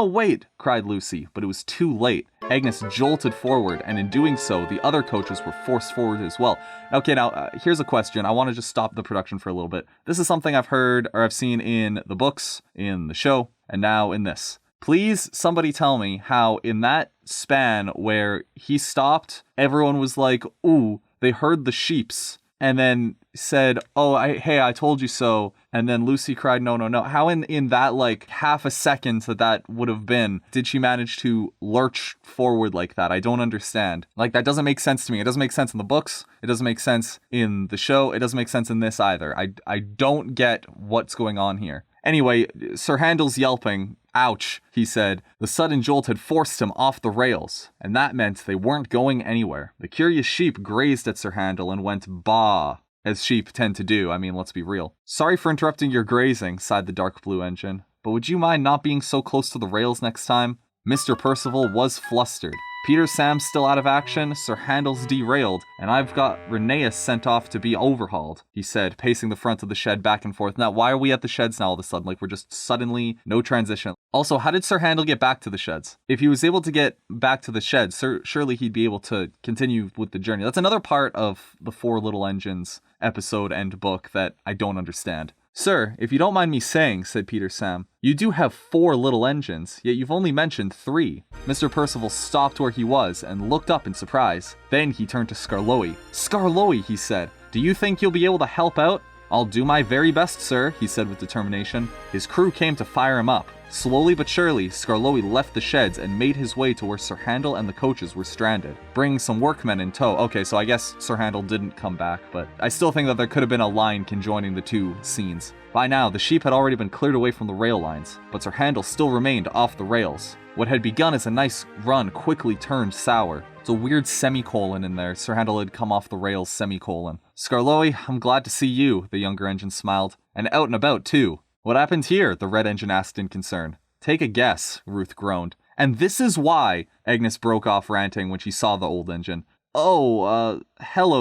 wait," cried Lucy, but it was too late. Agnes jolted forward, and in doing so, the other coaches were forced forward as well. Okay, now, here's a question. I want to just stop the production for a little bit. This is something I've heard, or I've seen in the books, in the show, and now in this. Please, somebody tell me how in that span where he stopped, everyone was like, ooh, they heard the sheeps, and then said, hey, I told you so. And then Lucy cried, no. How in that like half a second that would have been, did she manage to lurch forward like that? I don't understand. Like, that doesn't make sense to me. It doesn't make sense in the books. It doesn't make sense in the show. It doesn't make sense in this either. I don't get what's going on here. Anyway, Sir Handel's yelping. "Ouch," he said. The sudden jolt had forced him off the rails, and that meant they weren't going anywhere. The curious sheep grazed at Sir Handel and went baa, as sheep tend to do. I mean, let's be real. "Sorry for interrupting your grazing," sighed the dark blue engine, "but would you mind not being so close to the rails next time?" Mr. Percival was flustered. Peter Sam's still out of action, Sir Handel's derailed, and I've got Rheneas sent off to be overhauled, he said, pacing the front of the shed back and forth. Now, why are we at the sheds now all of a sudden? Like, we're just suddenly, no transition. Also, how did Sir Handel get back to the sheds? If he was able to get back to the sheds, surely he'd be able to continue with the journey. That's another part of the 4 Little Engines episode and book that I don't understand. "Sir, if you don't mind me saying," said Peter Sam, "you do have 4 little engines, yet you've only mentioned 3. Mr. Percival stopped where he was and looked up in surprise. Then he turned to Skarloey. "Skarloey," he said, "do you think you'll be able to help out?" "I'll do my very best, sir," he said with determination. His crew came to fire him up. Slowly but surely, Skarloey left the sheds and made his way to where Sir Handel and the coaches were stranded, bringing some workmen in tow. Okay, so I guess Sir Handel didn't come back, but I still think that there could have been a line conjoining the 2 scenes. By now, the sheep had already been cleared away from the rail lines, but Sir Handel still remained off the rails. What had begun as a nice run quickly turned sour. It's a weird semicolon in there. Sir Handel had come off the rails, semicolon. "Skarloey, I'm glad to see you," the younger engine smiled. "And out and about, too." "What happened here?" the red engine asked in concern. "Take a guess," Ruth groaned. "And this is why," Agnes broke off ranting when she saw the old engine. Hello,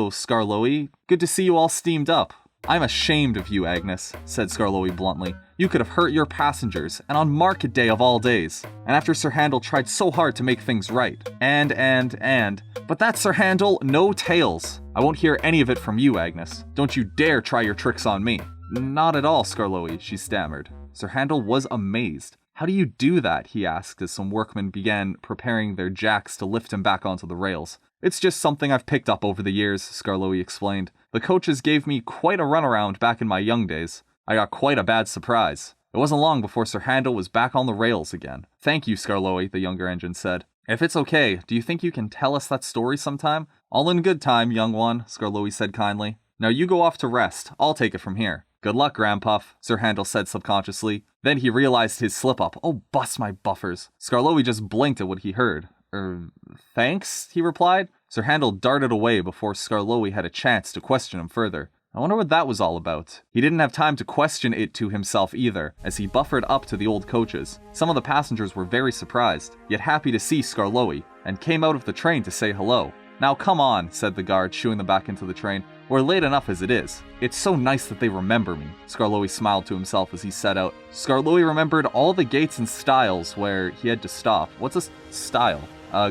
Skarloey. Good to see you all steamed up." I'm ashamed of you, Agnes, said Skarloey bluntly. You could have hurt your passengers, and on market day of all days. And after Sir Handel tried so hard to make things right. But that's Sir Handel, no tales. I won't hear any of it from you, Agnes. Don't you dare try your tricks on me. Not at all, Skarloey, she stammered. Sir Handel was amazed. How do you do that? He asked as some workmen began preparing their jacks to lift him back onto the rails. It's just something I've picked up over the years, Skarloey explained. The coaches gave me quite a runaround back in my young days. I got quite a bad surprise. It wasn't long before Sir Handel was back on the rails again. Thank you, Skarloey, the younger engine said. If it's okay, do you think you can tell us that story sometime? All in good time, young one, Skarloey said kindly. Now you go off to rest. I'll take it from here. Good luck, Grandpuff, Sir Handel said subconsciously. Then he realized his slip-up. Oh, bust my buffers. Skarloey just blinked at what he heard. Thanks, he replied. Sir Handel darted away before Skarloey had a chance to question him further. I wonder what that was all about. He didn't have time to question it to himself either, as he buffered up to the old coaches. Some of the passengers were very surprised, yet happy to see Skarloey, and came out of the train to say hello. Now come on, said the guard, shooing them back into the train. We're late enough as it is. It's so nice that they remember me. Skarloey smiled to himself as he set out. Skarloey remembered all the gates and stiles where he had to stop. What's a stile?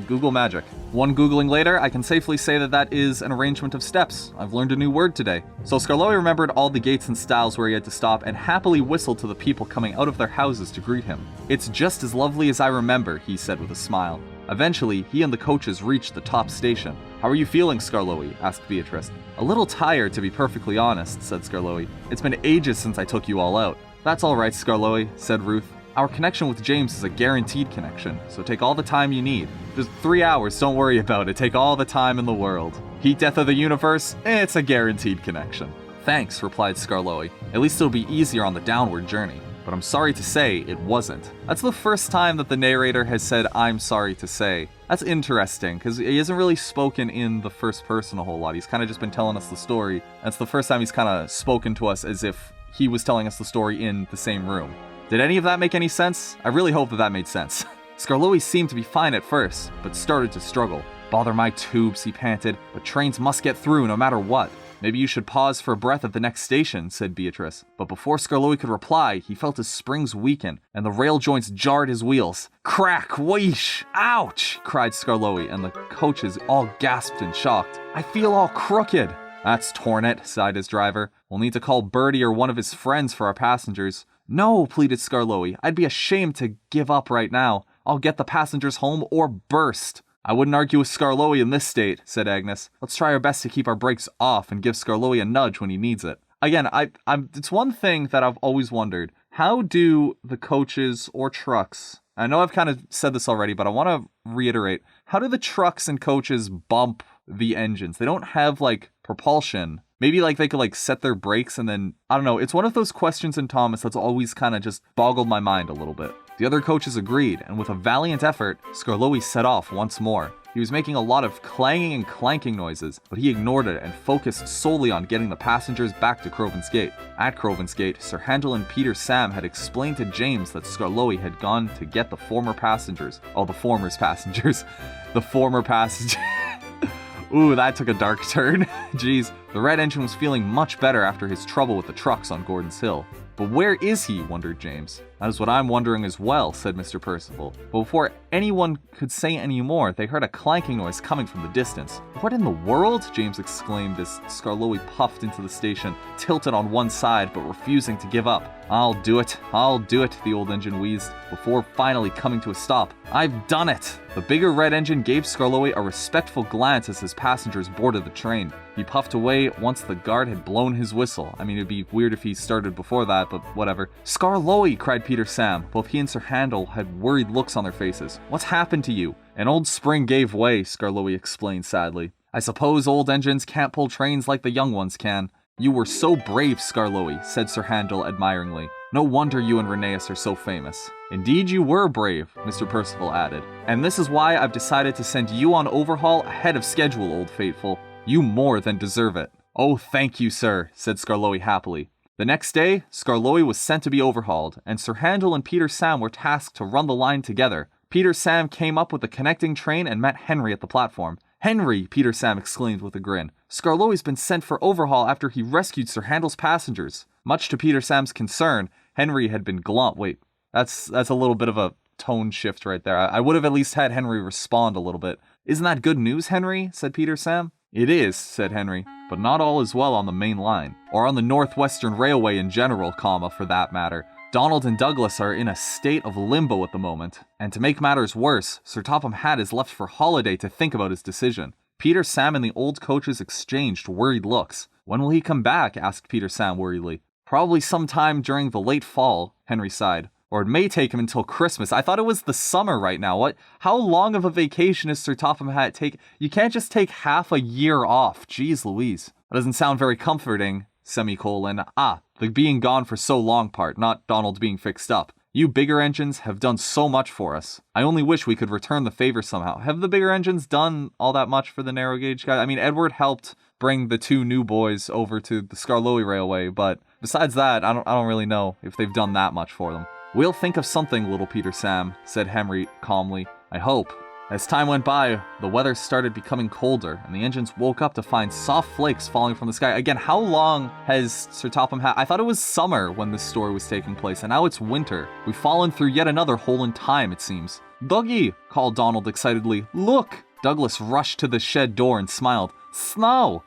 Google magic. One Googling later, I can safely say that is an arrangement of steps. I've learned a new word today. So Skarloey remembered all the gates and stiles where he had to stop and happily whistled to the people coming out of their houses to greet him. It's just as lovely as I remember, he said with a smile. Eventually, he and the coaches reached the top station. How are you feeling, Skarloey? Asked Beatrice. A little tired, to be perfectly honest, said Skarloey. It's been ages since I took you all out. That's all right, Skarloey, said Ruth. Our connection with James is a guaranteed connection, so take all the time you need. Just 3 hours, don't worry about it. Take all the time in the world. Heat death of the universe? It's a guaranteed connection. Thanks, replied Skarloey. At least it'll be easier on the downward journey. But I'm sorry to say it wasn't. That's the first time that the narrator has said, I'm sorry to say. That's interesting, because he hasn't really spoken in the first person a whole lot. He's kind of just been telling us the story. That's the first time he's kind of spoken to us as if he was telling us the story in the same room. Did any of that make any sense? I really hope that made sense. Skarloey seemed to be fine at first, but started to struggle. Bother my tubes, he panted, but trains must get through no matter what. Maybe you should pause for a breath at the next station, said Beatrice. But before Skarloey could reply, he felt his springs weaken, and the rail joints jarred his wheels. Crack! Whoosh! Ouch! Cried Skarloey, and the coaches all gasped in shock. I feel all crooked! That's torn it, sighed his driver. We'll need to call Bertie or one of his friends for our passengers. No, pleaded Skarloey. I'd be ashamed to give up right now. I'll get the passengers home or burst. I wouldn't argue with Skarloey in this state, said Agnes. Let's try our best to keep our brakes off and give Skarloey a nudge when he needs it. Again, it's one thing that I've always wondered. How do the coaches or trucks, I know I've kind of said this already, but I want to reiterate, how do the trucks and coaches bump the engines? They don't have, propulsion. Maybe, they could, set their brakes and then, I don't know. It's one of those questions in Thomas that's always kind of just boggled my mind a little bit. The other coaches agreed, and with a valiant effort, Skarloey set off once more. He was making a lot of clanging and clanking noises, but he ignored it and focused solely on getting the passengers back to Croven's Gate. At Croven's Gate, Sir Handel and Peter Sam had explained to James that Skarloey had gone to get the former passengers. Oh, the former passengers. The former passengers. Ooh, that took a dark turn. Jeez, the red engine was feeling much better after his trouble with the trucks on Gordon's Hill. But where is he? Wondered James. That is what I'm wondering as well, said Mr. Percival. But before anyone could say any more, they heard a clanking noise coming from the distance. What in the world? James exclaimed as Skarloey puffed into the station, tilted on one side but refusing to give up. I'll do it, the old engine wheezed, before finally coming to a stop. I've done it! The bigger red engine gave Skarloey a respectful glance as his passengers boarded the train. He puffed away once the guard had blown his whistle. I mean, it'd be weird if he started before that, but whatever. Skarloey, cried Peter Sam. Both he and Sir Handel had worried looks on their faces. What's happened to you? An old spring gave way, Skarloey explained sadly. I suppose old engines can't pull trains like the young ones can. You were so brave, Skarloey, said Sir Handel admiringly. No wonder you and Rheneas are so famous. Indeed you were brave, Mr. Percival added. And this is why I've decided to send you on overhaul ahead of schedule, Old Faithful. You more than deserve it. Oh, thank you, sir, said Skarloey happily. The next day, Skarloey was sent to be overhauled, and Sir Handel and Peter Sam were tasked to run the line together. Peter Sam came up with the connecting train and met Henry at the platform. Henry, Peter Sam exclaimed with a grin. Skarloey's been sent for overhaul after he rescued Sir Handel's passengers. Much to Peter Sam's concern, Henry had been glum. Wait, that's a little bit of a tone shift right there. I would have at least had Henry respond a little bit. Isn't that good news, Henry? Said Peter Sam. It is, said Henry, but not all is well on the main line, or on the Northwestern Railway in general, for that matter. Donald and Douglas are in a state of limbo at the moment, and to make matters worse, Sir Topham Hatt is left for holiday to think about his decision. Peter Sam and the old coaches exchanged worried looks. When will he come back? Asked Peter Sam worriedly. Probably sometime during the late fall, Henry sighed. Or it may take him until Christmas. I thought it was the summer right now. What? How long of a vacation is Sir Topham Hatt take? You can't just take half a year off. Jeez Louise. That doesn't sound very comforting, semicolon. The being gone for so long part, not Donald being fixed up. You bigger engines have done so much for us. I only wish we could return the favor somehow. Have the bigger engines done all that much for the narrow gauge guy? I mean, Edward helped bring the two new boys over to the Skarloey Railway, but besides that, I don't really know if they've done that much for them. We'll think of something, little Peter Sam, said Henry calmly. I hope. As time went by, the weather started becoming colder, and the engines woke up to find soft flakes falling from the sky. Again, how long has Sir Topham Hatt? I thought it was summer when this story was taking place, and now it's winter. We've fallen through yet another hole in time, it seems. Dougie, called Donald excitedly. Look! Douglas rushed to the shed door and smiled. Snow!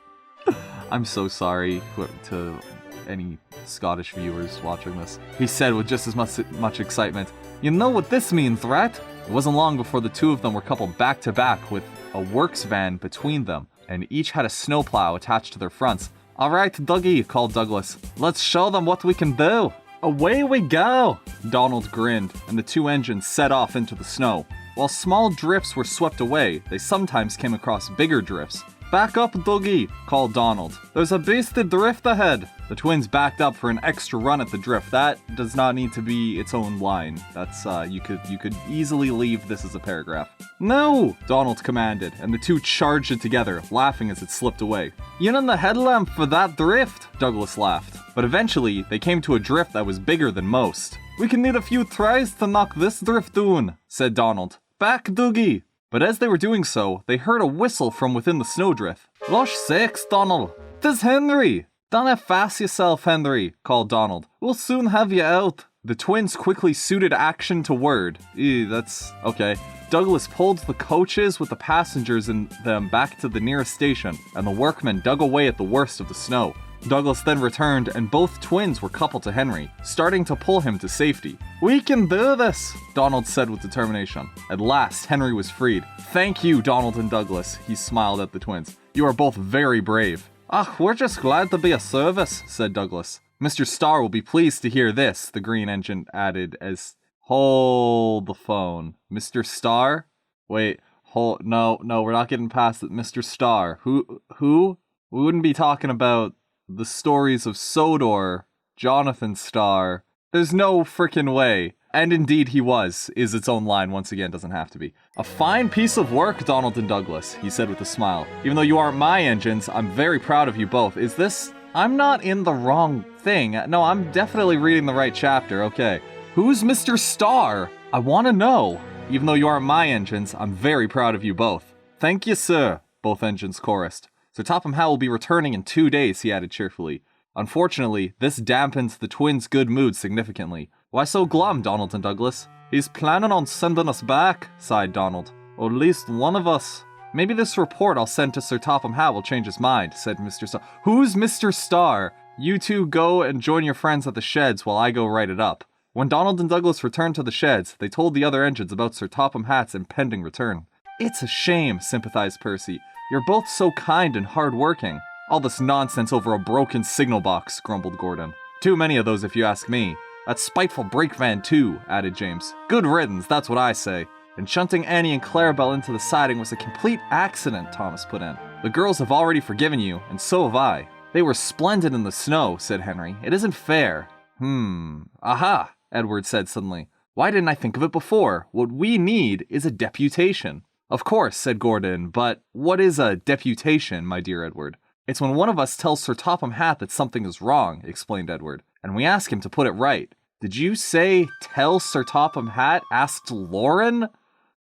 I'm so sorry to any Scottish viewers watching this, he said with just as much excitement. You know what this means, right? It wasn't long before the two of them were coupled back to back with a works van between them, and each had a snowplow attached to their fronts. All right, Dougie, called Douglas. Let's show them what we can do. Away we go! Donald grinned, and the two engines set off into the snow. While small drifts were swept away, they sometimes came across bigger drifts. Back up, Dougie, called Donald. There's a beastly drift ahead. The twins backed up for an extra run at the drift. That does not need to be its own line. That's, you could easily leave this as a paragraph. No, Donald commanded, and the two charged it together, laughing as it slipped away. You need the headlamp for that drift, Douglas laughed. But eventually, they came to a drift that was bigger than most. We can need a few tries to knock this drift down, said Donald. Back, Dougie. But as they were doing so, they heard a whistle from within the snowdrift. Losh sakes, Donald! 'Tis Henry! Don't fast yourself, Henry, called Donald. We'll soon have you out. The twins quickly suited action to word. That's okay. Douglas pulled the coaches with the passengers in them back to the nearest station, and the workmen dug away at the worst of the snow. Douglas then returned, and both twins were coupled to Henry, starting to pull him to safety. We can do this, Donald said with determination. At last, Henry was freed. Thank you, Donald and Douglas, he smiled at the twins. You are both very brave. We're just glad to be of service, said Douglas. Mr. Starr will be pleased to hear this, the green engine added as... Hold the phone. Mr. Starr? Wait, no, we're not getting past it. Mr. Starr. Who? We wouldn't be talking about the stories of Sodor, Jonathan Starr. There's no frickin' way. And indeed he was, is its own line once again, doesn't have to be. A fine piece of work, Donald and Douglas, he said with a smile. Even though you aren't my engines, I'm very proud of you both. Is this... I'm not in the wrong thing. No, I'm definitely reading the right chapter, okay. Who's Mr. Starr? I want to know. Even though you aren't my engines, I'm very proud of you both. Thank you, sir, both engines chorused. Sir Topham Hatt will be returning in 2 days, he added cheerfully. Unfortunately, this dampens the twins' good mood significantly. Why so glum, Donald and Douglas? He's planning on sending us back, sighed Donald. Or at least one of us. Maybe this report I'll send to Sir Topham Hatt will change his mind, said Mr. Starr. Who's Mr. Starr? You two go and join your friends at the sheds while I go write it up. When Donald and Douglas returned to the sheds, they told the other engines about Sir Topham Hatt's impending return. It's a shame, sympathized Percy. You're both so kind and hard-working. All this nonsense over a broken signal box, grumbled Gordon. Too many of those if you ask me. That spiteful Breakvan too, added James. Good riddance, that's what I say. And shunting Annie and Clarabelle into the siding was a complete accident, Thomas put in. The girls have already forgiven you, and so have I. They were splendid in the snow, said Henry. It isn't fair. Aha, Edward said suddenly. Why didn't I think of it before? What we need is a deputation. Of course, said Gordon, but what is a deputation, my dear Edward? It's when one of us tells Sir Topham Hatt that something is wrong, explained Edward, and we ask him to put it right. Did you say, tell Sir Topham Hatt? Asked Lauren?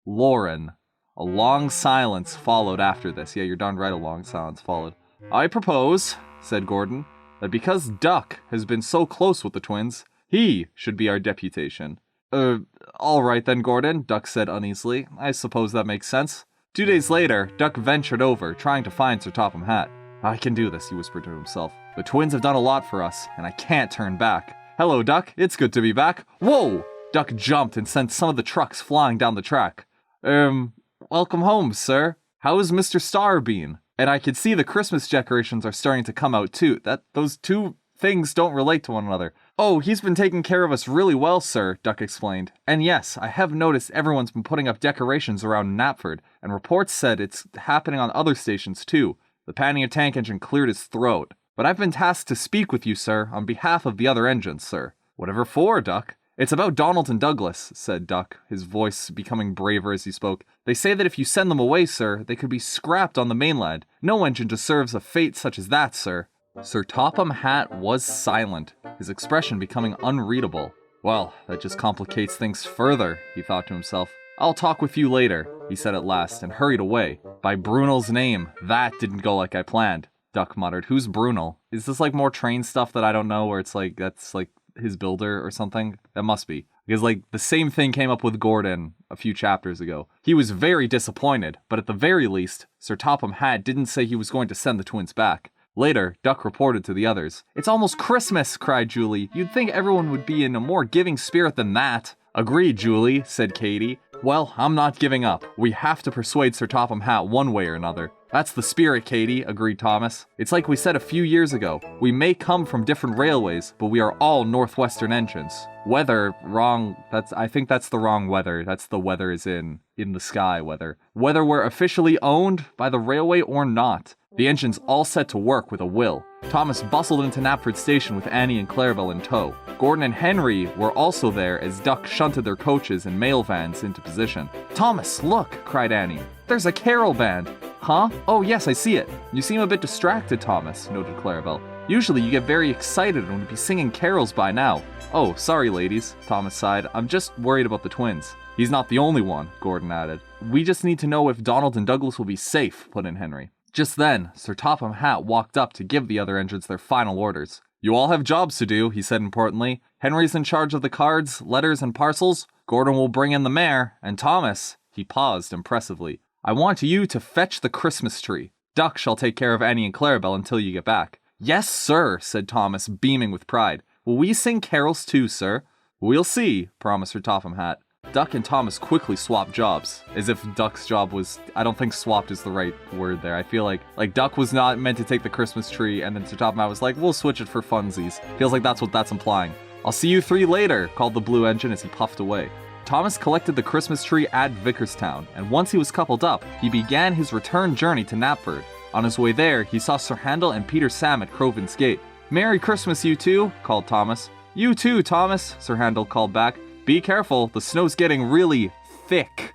Lauren. A long silence followed after this. Yeah, you're darn right, a long silence followed. I propose, said Gordon, that because Duck has been so close with the twins, he should be our deputation. All right then, Gordon, Duck said uneasily. I suppose that makes sense. 2 days later, Duck ventured over, trying to find Sir Topham Hatt. I can do this, he whispered to himself. The twins have done a lot for us, and I can't turn back. Hello, Duck. It's good to be back. Whoa! Duck jumped and sent some of the trucks flying down the track. Welcome home, sir. How has Mr. Star been? And I could see the Christmas decorations are starting to come out too. Those two things don't relate to one another. Oh, he's been taking care of us really well, sir, Duck explained. And yes, I have noticed everyone's been putting up decorations around Knapford, and reports said it's happening on other stations too. The Pannier tank engine cleared his throat. But I've been tasked to speak with you, sir, on behalf of the other engines, sir. Whatever for, Duck? It's about Donald and Douglas, said Duck, his voice becoming braver as he spoke. They say that if you send them away, sir, they could be scrapped on the mainland. No engine deserves a fate such as that, sir. Sir Topham Hatt was silent, his expression becoming unreadable. Well, that just complicates things further, he thought to himself. I'll talk with you later, he said at last, and hurried away. By Brunel's name, that didn't go like I planned. Duck muttered. Who's Brunel? Is this like more train stuff that I don't know, where it's like, that's like his builder or something? That must be. Because like the same thing came up with Gordon a few chapters ago. He was very disappointed, but at the very least, Sir Topham Hatt didn't say he was going to send the twins back. Later, Duck reported to the others. It's almost Christmas, cried Julie. You'd think everyone would be in a more giving spirit than that. Agreed, Julie, said Katie. Well, I'm not giving up. We have to persuade Sir Topham Hatt one way or another. That's the spirit, Katie, agreed Thomas. It's like we said a few years ago. We may come from different railways, but we are all Northwestern engines. Weather, wrong. I think that's the wrong weather. That's the weather is in the sky weather. Whether we're officially owned by the railway or not, the engine's all set to work with a will. Thomas bustled into Knapford Station with Annie and Clarabelle in tow. Gordon and Henry were also there as Duck shunted their coaches and mail vans into position. Thomas, look, cried Annie. There's a carol band. Huh? Oh yes, I see it. You seem a bit distracted, Thomas, noted Clarabelle. Usually you get very excited and would be singing carols by now. Oh, sorry ladies, Thomas sighed. I'm just worried about the twins. He's not the only one, Gordon added. We just need to know if Donald and Douglas will be safe, put in Henry. Just then, Sir Topham Hatt walked up to give the other engines their final orders. You all have jobs to do, he said importantly. Henry's in charge of the cards, letters, and parcels. Gordon will bring in the mare, and Thomas, he paused impressively. I want you to fetch the Christmas tree. Duck shall take care of Annie and Clarabelle until you get back. Yes, sir, said Thomas, beaming with pride. Will we sing carols too, sir? We'll see, promised Sir Topham Hatt. Duck and Thomas quickly swapped jobs, as if Duck's job was, I don't think swapped is the right word there. I feel like Duck was not meant to take the Christmas tree, and then Sir Topham Hatt was like, we'll switch it for funsies. Feels like that's what that's implying. I'll see you three later, called the blue engine as he puffed away. Thomas collected the Christmas tree at Vickerstown, and once he was coupled up, he began his return journey to Knapford. On his way there, he saw Sir Handel and Peter Sam at Crovan's Gate. Merry Christmas, you two, called Thomas. You too, Thomas, Sir Handel called back. Be careful, the snow's getting really thick.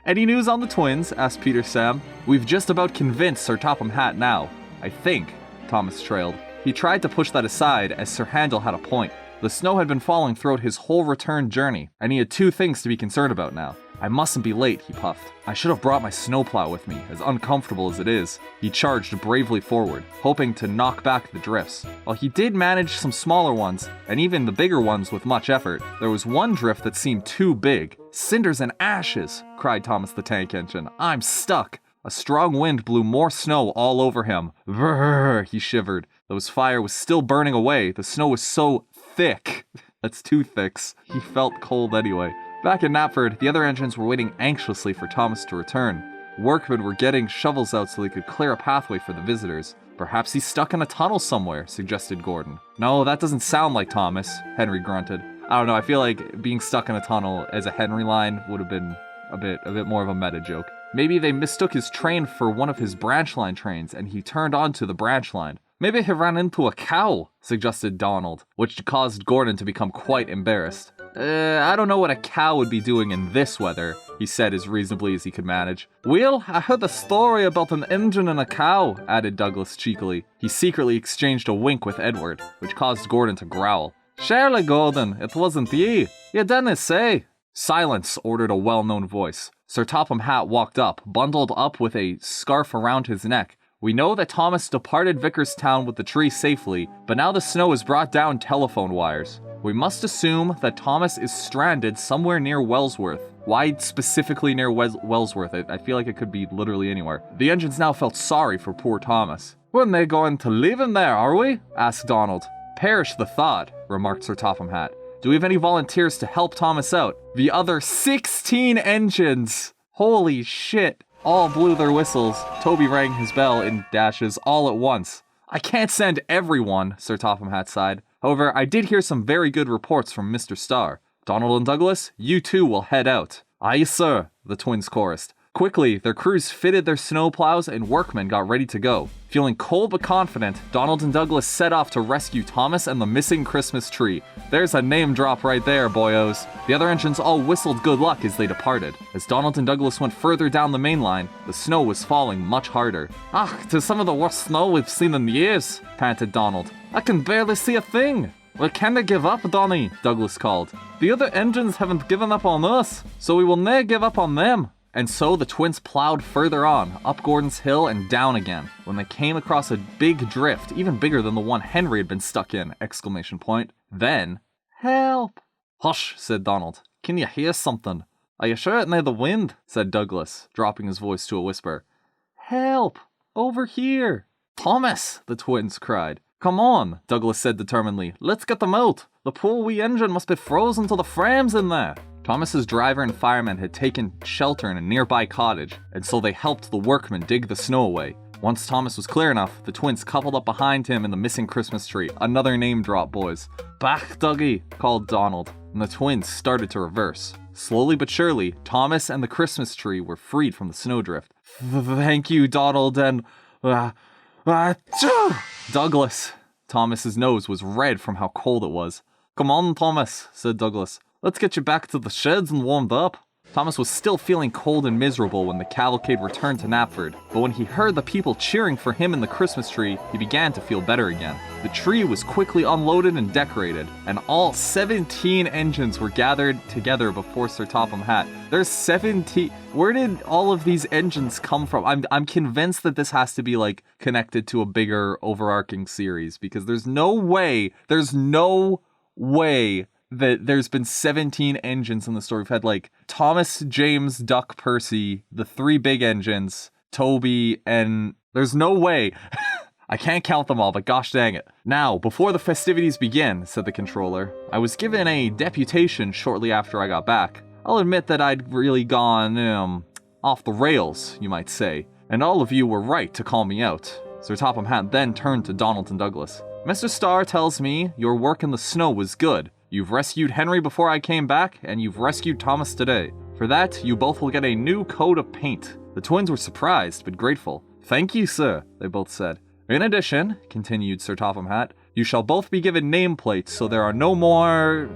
Any news on the twins? Asked Peter Sam. We've just about convinced Sir Topham Hatt now. I think, Thomas trailed. He tried to push that aside as Sir Handel had a point. The snow had been falling throughout his whole return journey, and he had two things to be concerned about now. I mustn't be late, he puffed. I should have brought my snowplow with me, as uncomfortable as it is. He charged bravely forward, hoping to knock back the drifts. While he did manage some smaller ones, and even the bigger ones with much effort, there was one drift that seemed too big. Cinders and ashes, cried Thomas the tank engine. I'm stuck. A strong wind blew more snow all over him. Vrrr, he shivered. Though his fire was still burning away, the snow was so thick. That's two thicks. He felt cold anyway. Back in Knapford, the other engines were waiting anxiously for Thomas to return. Workmen were getting shovels out so they could clear a pathway for the visitors. Perhaps he's stuck in a tunnel somewhere, suggested Gordon. No, that doesn't sound like Thomas, Henry grunted. I don't know, I feel like being stuck in a tunnel as a Henry line would have been a bit more of a meta joke. Maybe they mistook his train for one of his branch line trains and he turned onto the branch line. Maybe he ran into a cow, suggested Donald, which caused Gordon to become quite embarrassed. I don't know what a cow would be doing in this weather, he said as reasonably as he could manage. Well, I heard a story about an engine and a cow, added Douglas cheekily. He secretly exchanged a wink with Edward, which caused Gordon to growl. Surely, Gordon, it wasn't ye. You didn't say. Silence, ordered a well-known voice. Sir Topham Hatt walked up, bundled up with a scarf around his neck. We know that Thomas departed Vickerstown with the tree safely, but now the snow has brought down telephone wires. We must assume that Thomas is stranded somewhere near Wellsworth. Why specifically near Wellsworth? I feel like it could be literally anywhere. The engines now felt sorry for poor Thomas. We're nae going to leave him there, are we? Asked Donald. Perish the thought, remarked Sir Topham Hatt. Do we have any volunteers to help Thomas out? The other 16 engines! Holy shit. All blew their whistles. Toby rang his bell in dashes all at once. I can't send everyone, Sir Topham Hatt sighed. However, I did hear some very good reports from Mr. Starr. Donald and Douglas, you too will head out. Aye, sir, the twins chorused. Quickly, their crews fitted their snowplows and workmen got ready to go. Feeling cold but confident, Donald and Douglas set off to rescue Thomas and the missing Christmas tree. There's a name drop right there, boyos. The other engines all whistled good luck as they departed. As Donald and Douglas went further down the main line, the snow was falling much harder. Ah, 'tis some of the worst snow we've seen in years, panted Donald. I can barely see a thing. We canna give up, Donny, Douglas called. The other engines haven't given up on us, so we will nae give up on them. And so the twins plowed further on, up Gordon's Hill and down again, when they came across a big drift, even bigger than the one Henry had been stuck in, ! Then, help! Hush, said Donald. Can you hear something? Are you sure it nae the wind? Said Douglas, dropping his voice to a whisper. Help! Over here! Thomas! The twins cried. Come on, Douglas said determinedly. Let's get them out. The poor wee engine must be frozen to the frames in there. Thomas's driver and fireman had taken shelter in a nearby cottage, and so they helped the workmen dig the snow away. Once Thomas was clear enough, the twins coupled up behind him in the missing Christmas tree. Another name drop, boys. Back, Dougie, called Donald, and the twins started to reverse. Slowly but surely, Thomas and the Christmas tree were freed from the snowdrift. Thank you, Donald, and... Douglas. Thomas's nose was red from how cold it was. Come on, Thomas, said Douglas. Let's get you back to the sheds and warmed up. Thomas was still feeling cold and miserable when the cavalcade returned to Knapford, but when he heard the people cheering for him in the Christmas tree, he began to feel better again. The tree was quickly unloaded and decorated, and all 17 engines were gathered together before Sir Topham Hatt. There's 17... Where did all of these engines come from? I'm convinced that this has to be, like, connected to a bigger overarching series, because there's no way that there's been 17 engines in the story. We've had, like, Thomas, James, Duck, Percy, the 3 big engines, Toby, and there's no way. I can't count them all, but gosh dang it. Now, before the festivities begin, said the controller, I was given a deputation shortly after I got back. I'll admit that I'd really gone, off the rails, you might say, and all of you were right to call me out. Sir Topham Hatt then turned to Donald and Douglas. Mr. Starr tells me your work in the snow was good. You've rescued Henry before I came back, and you've rescued Thomas today. For that, you both will get a new coat of paint. The twins were surprised, but grateful. Thank you, sir, they both said. In addition, continued Sir Topham Hatt, you shall both be given nameplates so there are no more,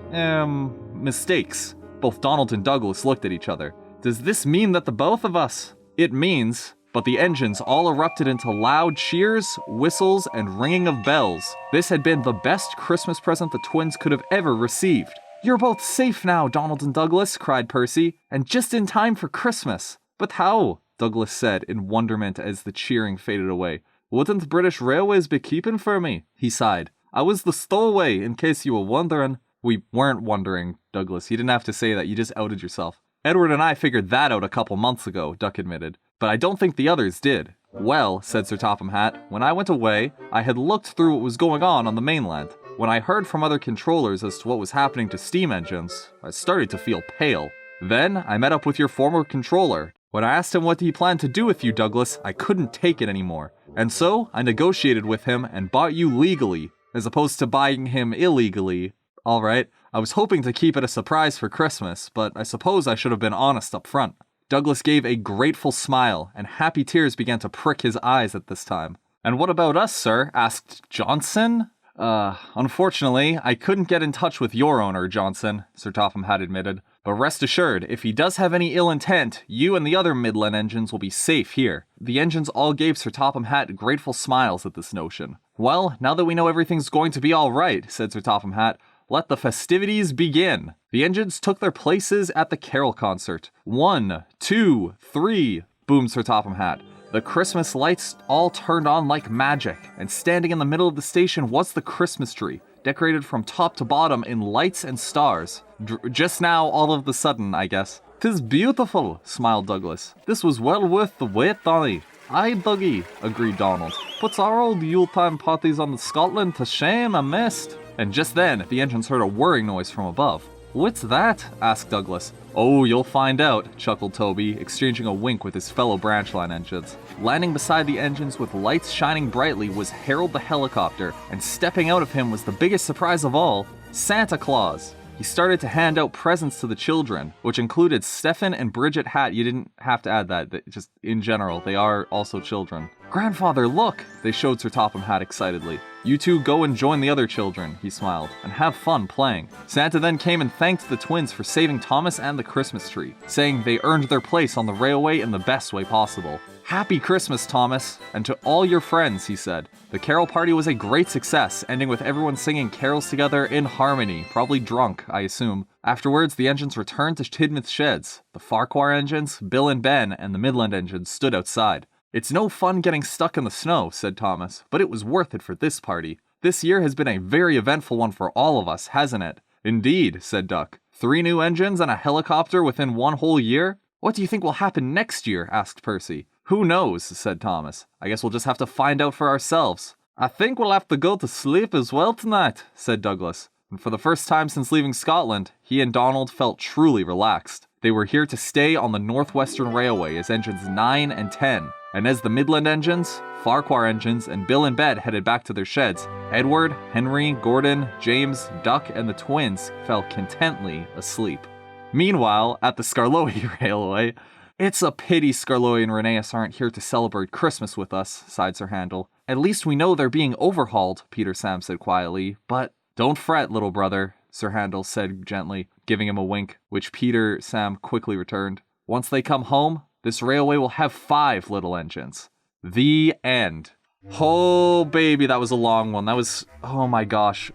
mistakes. Both Donald and Douglas looked at each other. Does this mean that the both of us? It means... But the engines all erupted into loud cheers, whistles, and ringing of bells. This had been the best Christmas present the twins could have ever received. You're both safe now, Donald and Douglas, cried Percy, and just in time for Christmas. But how? Douglas said in wonderment as the cheering faded away. Wouldn't British Railways be keeping for me? He sighed. I was the stowaway, in case you were wondering. We weren't wondering, Douglas. You didn't have to say that, you just outed yourself. Edward and I figured that out a couple months ago, Duck admitted. But I don't think the others did. Well, said Sir Topham Hatt, when I went away, I had looked through what was going on the mainland. When I heard from other controllers as to what was happening to steam engines, I started to feel pale. Then, I met up with your former controller. When I asked him what he planned to do with you, Douglas, I couldn't take it anymore. And so, I negotiated with him and bought you legally, as opposed to buying him illegally. Alright, I was hoping to keep it a surprise for Christmas, but I suppose I should have been honest up front. Douglas gave a grateful smile, and happy tears began to prick his eyes at this time. And what about us, sir? Asked Johnson. Unfortunately, I couldn't get in touch with your owner, Johnson, Sir Topham Hatt admitted. But rest assured, if he does have any ill intent, you and the other Midland engines will be safe here. The engines all gave Sir Topham Hatt grateful smiles at this notion. Well, now that we know everything's going to be all right, said Sir Topham Hatt, let the festivities begin. The engines took their places at the carol concert. 1, 2, 3, boomed Sir Topham Hatt. The Christmas lights all turned on like magic, and standing in the middle of the station was the Christmas tree, decorated from top to bottom in lights and stars. Just now, all of the sudden, I guess. "'Tis beautiful," smiled Douglas. "This was well worth the wait, Donny." "Aye, Dougie," agreed Donald. "Puts our old Yuletime parties on the Scotland to shame, I missed." And just then, the engines heard a whirring noise from above. "What's that?" asked Douglas. "Oh, you'll find out," chuckled Toby, exchanging a wink with his fellow branchline engines. Landing beside the engines with lights shining brightly was Harold the helicopter, and stepping out of him was the biggest surprise of all, Santa Claus. He started to hand out presents to the children, which included Stefan and Bridget Hat. You didn't have to add that, just in general, they are also children. "Grandfather, look!" They showed Sir Topham Hatt excitedly. "You two go and join the other children," he smiled, "and have fun playing." Santa then came and thanked the twins for saving Thomas and the Christmas tree, saying they earned their place on the railway in the best way possible. "Happy Christmas, Thomas, and to all your friends," he said. The carol party was a great success, ending with everyone singing carols together in harmony, probably drunk, I assume. Afterwards, the engines returned to Tidmouth sheds. The Farquhar engines, Bill and Ben, and the Midland engines stood outside. "It's no fun getting stuck in the snow," said Thomas, "but it was worth it for this party. This year has been a very eventful one for all of us, hasn't it?" "Indeed," said Duck. 3 new engines and a helicopter within one whole year? What do you think will happen next year?" asked Percy. "Who knows?" said Thomas. "I guess we'll just have to find out for ourselves." "I think we'll have to go to sleep as well tonight," said Douglas. And for the first time since leaving Scotland, he and Donald felt truly relaxed. They were here to stay on the Northwestern Railway as engines 9 and 10. And as the Midland engines, Farquhar engines, and Bill and Ben headed back to their sheds, Edward, Henry, Gordon, James, Duck, and the twins fell contently asleep. Meanwhile, at the Skarloey Railway, "It's a pity Skarloey and Rheneas aren't here to celebrate Christmas with us," sighed Sir Handel. "At least we know they're being overhauled," Peter Sam said quietly. "But don't fret, little brother," Sir Handel said gently, giving him a wink, which Peter Sam quickly returned. "Once they come home, this railway will have 5 little engines." The end. Oh, baby, that was a long one. That was, oh my gosh.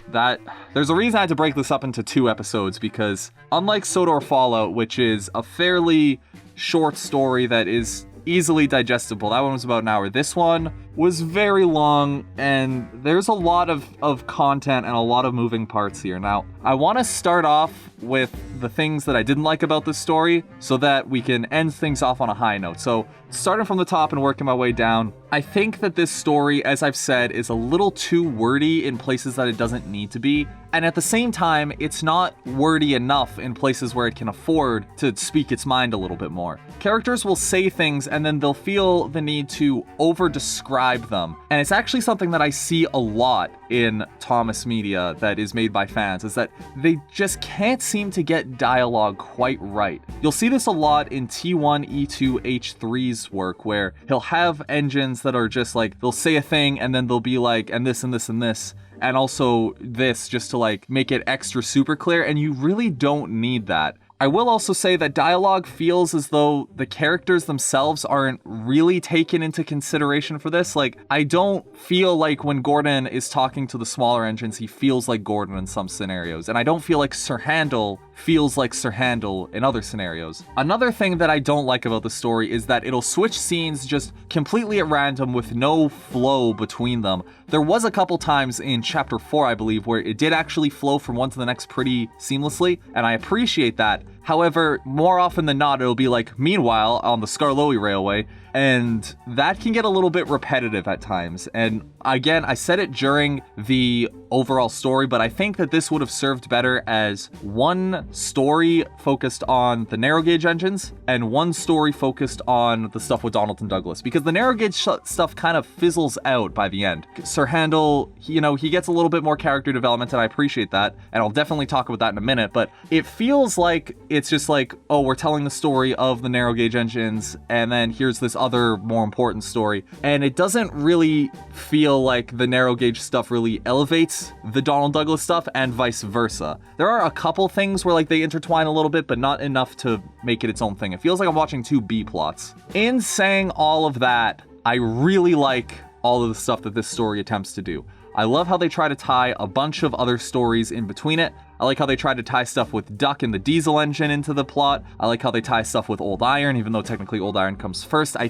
There's a reason I had to break this up into 2 episodes, because unlike Sodor Fallout, which is a fairly short story that is easily digestible, that one was about an hour. This one was very long, and there's a lot of content and a lot of moving parts here. Now, I want to start off with the things that I didn't like about this story so that we can end things off on a high note. So, starting from the top and working my way down, I think that this story, as I've said, is a little too wordy in places that it doesn't need to be. And at the same time, it's not wordy enough in places where it can afford to speak its mind a little bit more. Characters will say things and then they'll feel the need to over-describe them. And it's actually something that I see a lot in Thomas media that is made by fans, is that they just can't seem to get dialogue quite right. You'll see this a lot in T1, E2, H3's work, where he'll have engines that are just like, they'll say a thing and then they'll be like, and this and this and this. And also this, just to like make it extra super clear, and you really don't need that. I will also say that dialogue feels as though the characters themselves aren't really taken into consideration for this. Like, I don't feel like when Gordon is talking to the smaller engines, he feels like Gordon in some scenarios. And I don't feel like Sir Handel feels like Sir Handel in other scenarios. Another thing that I don't like about the story is that it'll switch scenes just completely at random with no flow between them. There was a couple times in chapter 4, I believe, where it did actually flow from one to the next pretty seamlessly, and I appreciate that. However, more often than not, it'll be like, meanwhile, on the Skarloey Railway, and that can get a little bit repetitive at times. And again, I said it during the overall story, but I think that this would have served better as one story focused on the narrow gauge engines and one story focused on the stuff with Donald and Douglas, because the narrow gauge stuff kind of fizzles out by the end. Sir Handel, he gets a little bit more character development, and I appreciate that, and I'll definitely talk about that in a minute, but it feels like it's just like, oh, we're telling the story of the narrow gauge engines, and then here's this other more important story, and it doesn't really feel like the narrow gauge stuff really elevates the Donald Douglas stuff, and vice versa. There are a couple things where like they intertwine a little bit, but not enough to make it its own thing. It feels like I'm watching 2 B plots. In saying all of that, I really like all of the stuff that this story attempts to do. I love how they try to tie a bunch of other stories in between it. I like how they try to tie stuff with Duck and the diesel engine into the plot. I like how they tie stuff with Old Iron, even though technically Old Iron comes first. I'm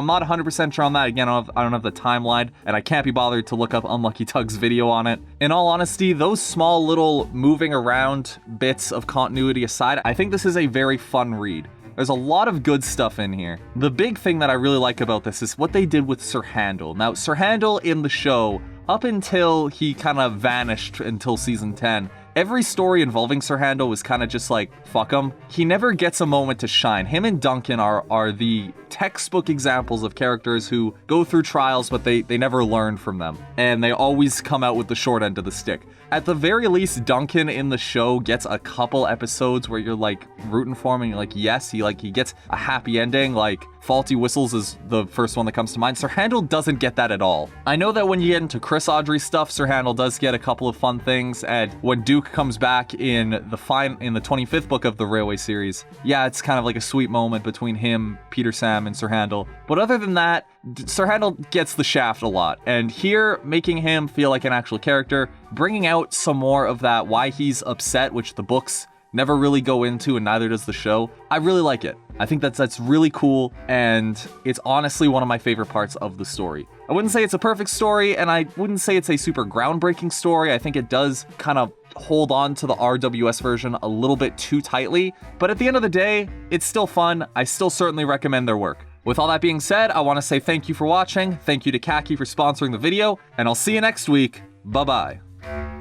not 100% sure on that. Again, I don't have the timeline, and I can't be bothered to look up Unlucky Tug's video on it. In all honesty, those small little moving around bits of continuity aside, I think this is a very fun read. There's a lot of good stuff in here. The big thing that I really like about this is what they did with Sir Handel. Now, Sir Handel in the show, up until he kind of vanished until season 10, every story involving Sir Handel was kind of just like, fuck him. He never gets a moment to shine. Him and Duncan are the textbook examples of characters who go through trials, but they never learn from them. And they always come out with the short end of the stick. At the very least, Duncan in the show gets a couple episodes where you're like rooting for him and you're like, yes, he gets a happy ending. Like Faulty Whistles is the first one that comes to mind. Sir Handel doesn't get that at all. I know that when you get into Chris Audrey stuff, Sir Handel does get a couple of fun things. And when Duke comes back in the 25th book of the Railway series, yeah, it's kind of like a sweet moment between him, Peter Sam, and Sir Handel. But other than that, Sir Handel gets the shaft a lot. And here, making him feel like an actual character, bringing out some more of that why he's upset, which the books never really go into and neither does the show. I really like it. I think that's really cool, and it's honestly one of my favorite parts of the story. I wouldn't say it's a perfect story, and I wouldn't say it's a super groundbreaking story. I think it does kind of hold on to the RWS version a little bit too tightly, but at the end of the day, it's still fun. I still certainly recommend their work. With all that being said, I want to say thank you for watching, thank you to Khaki for sponsoring the video, and I'll see you next week. Bye-bye.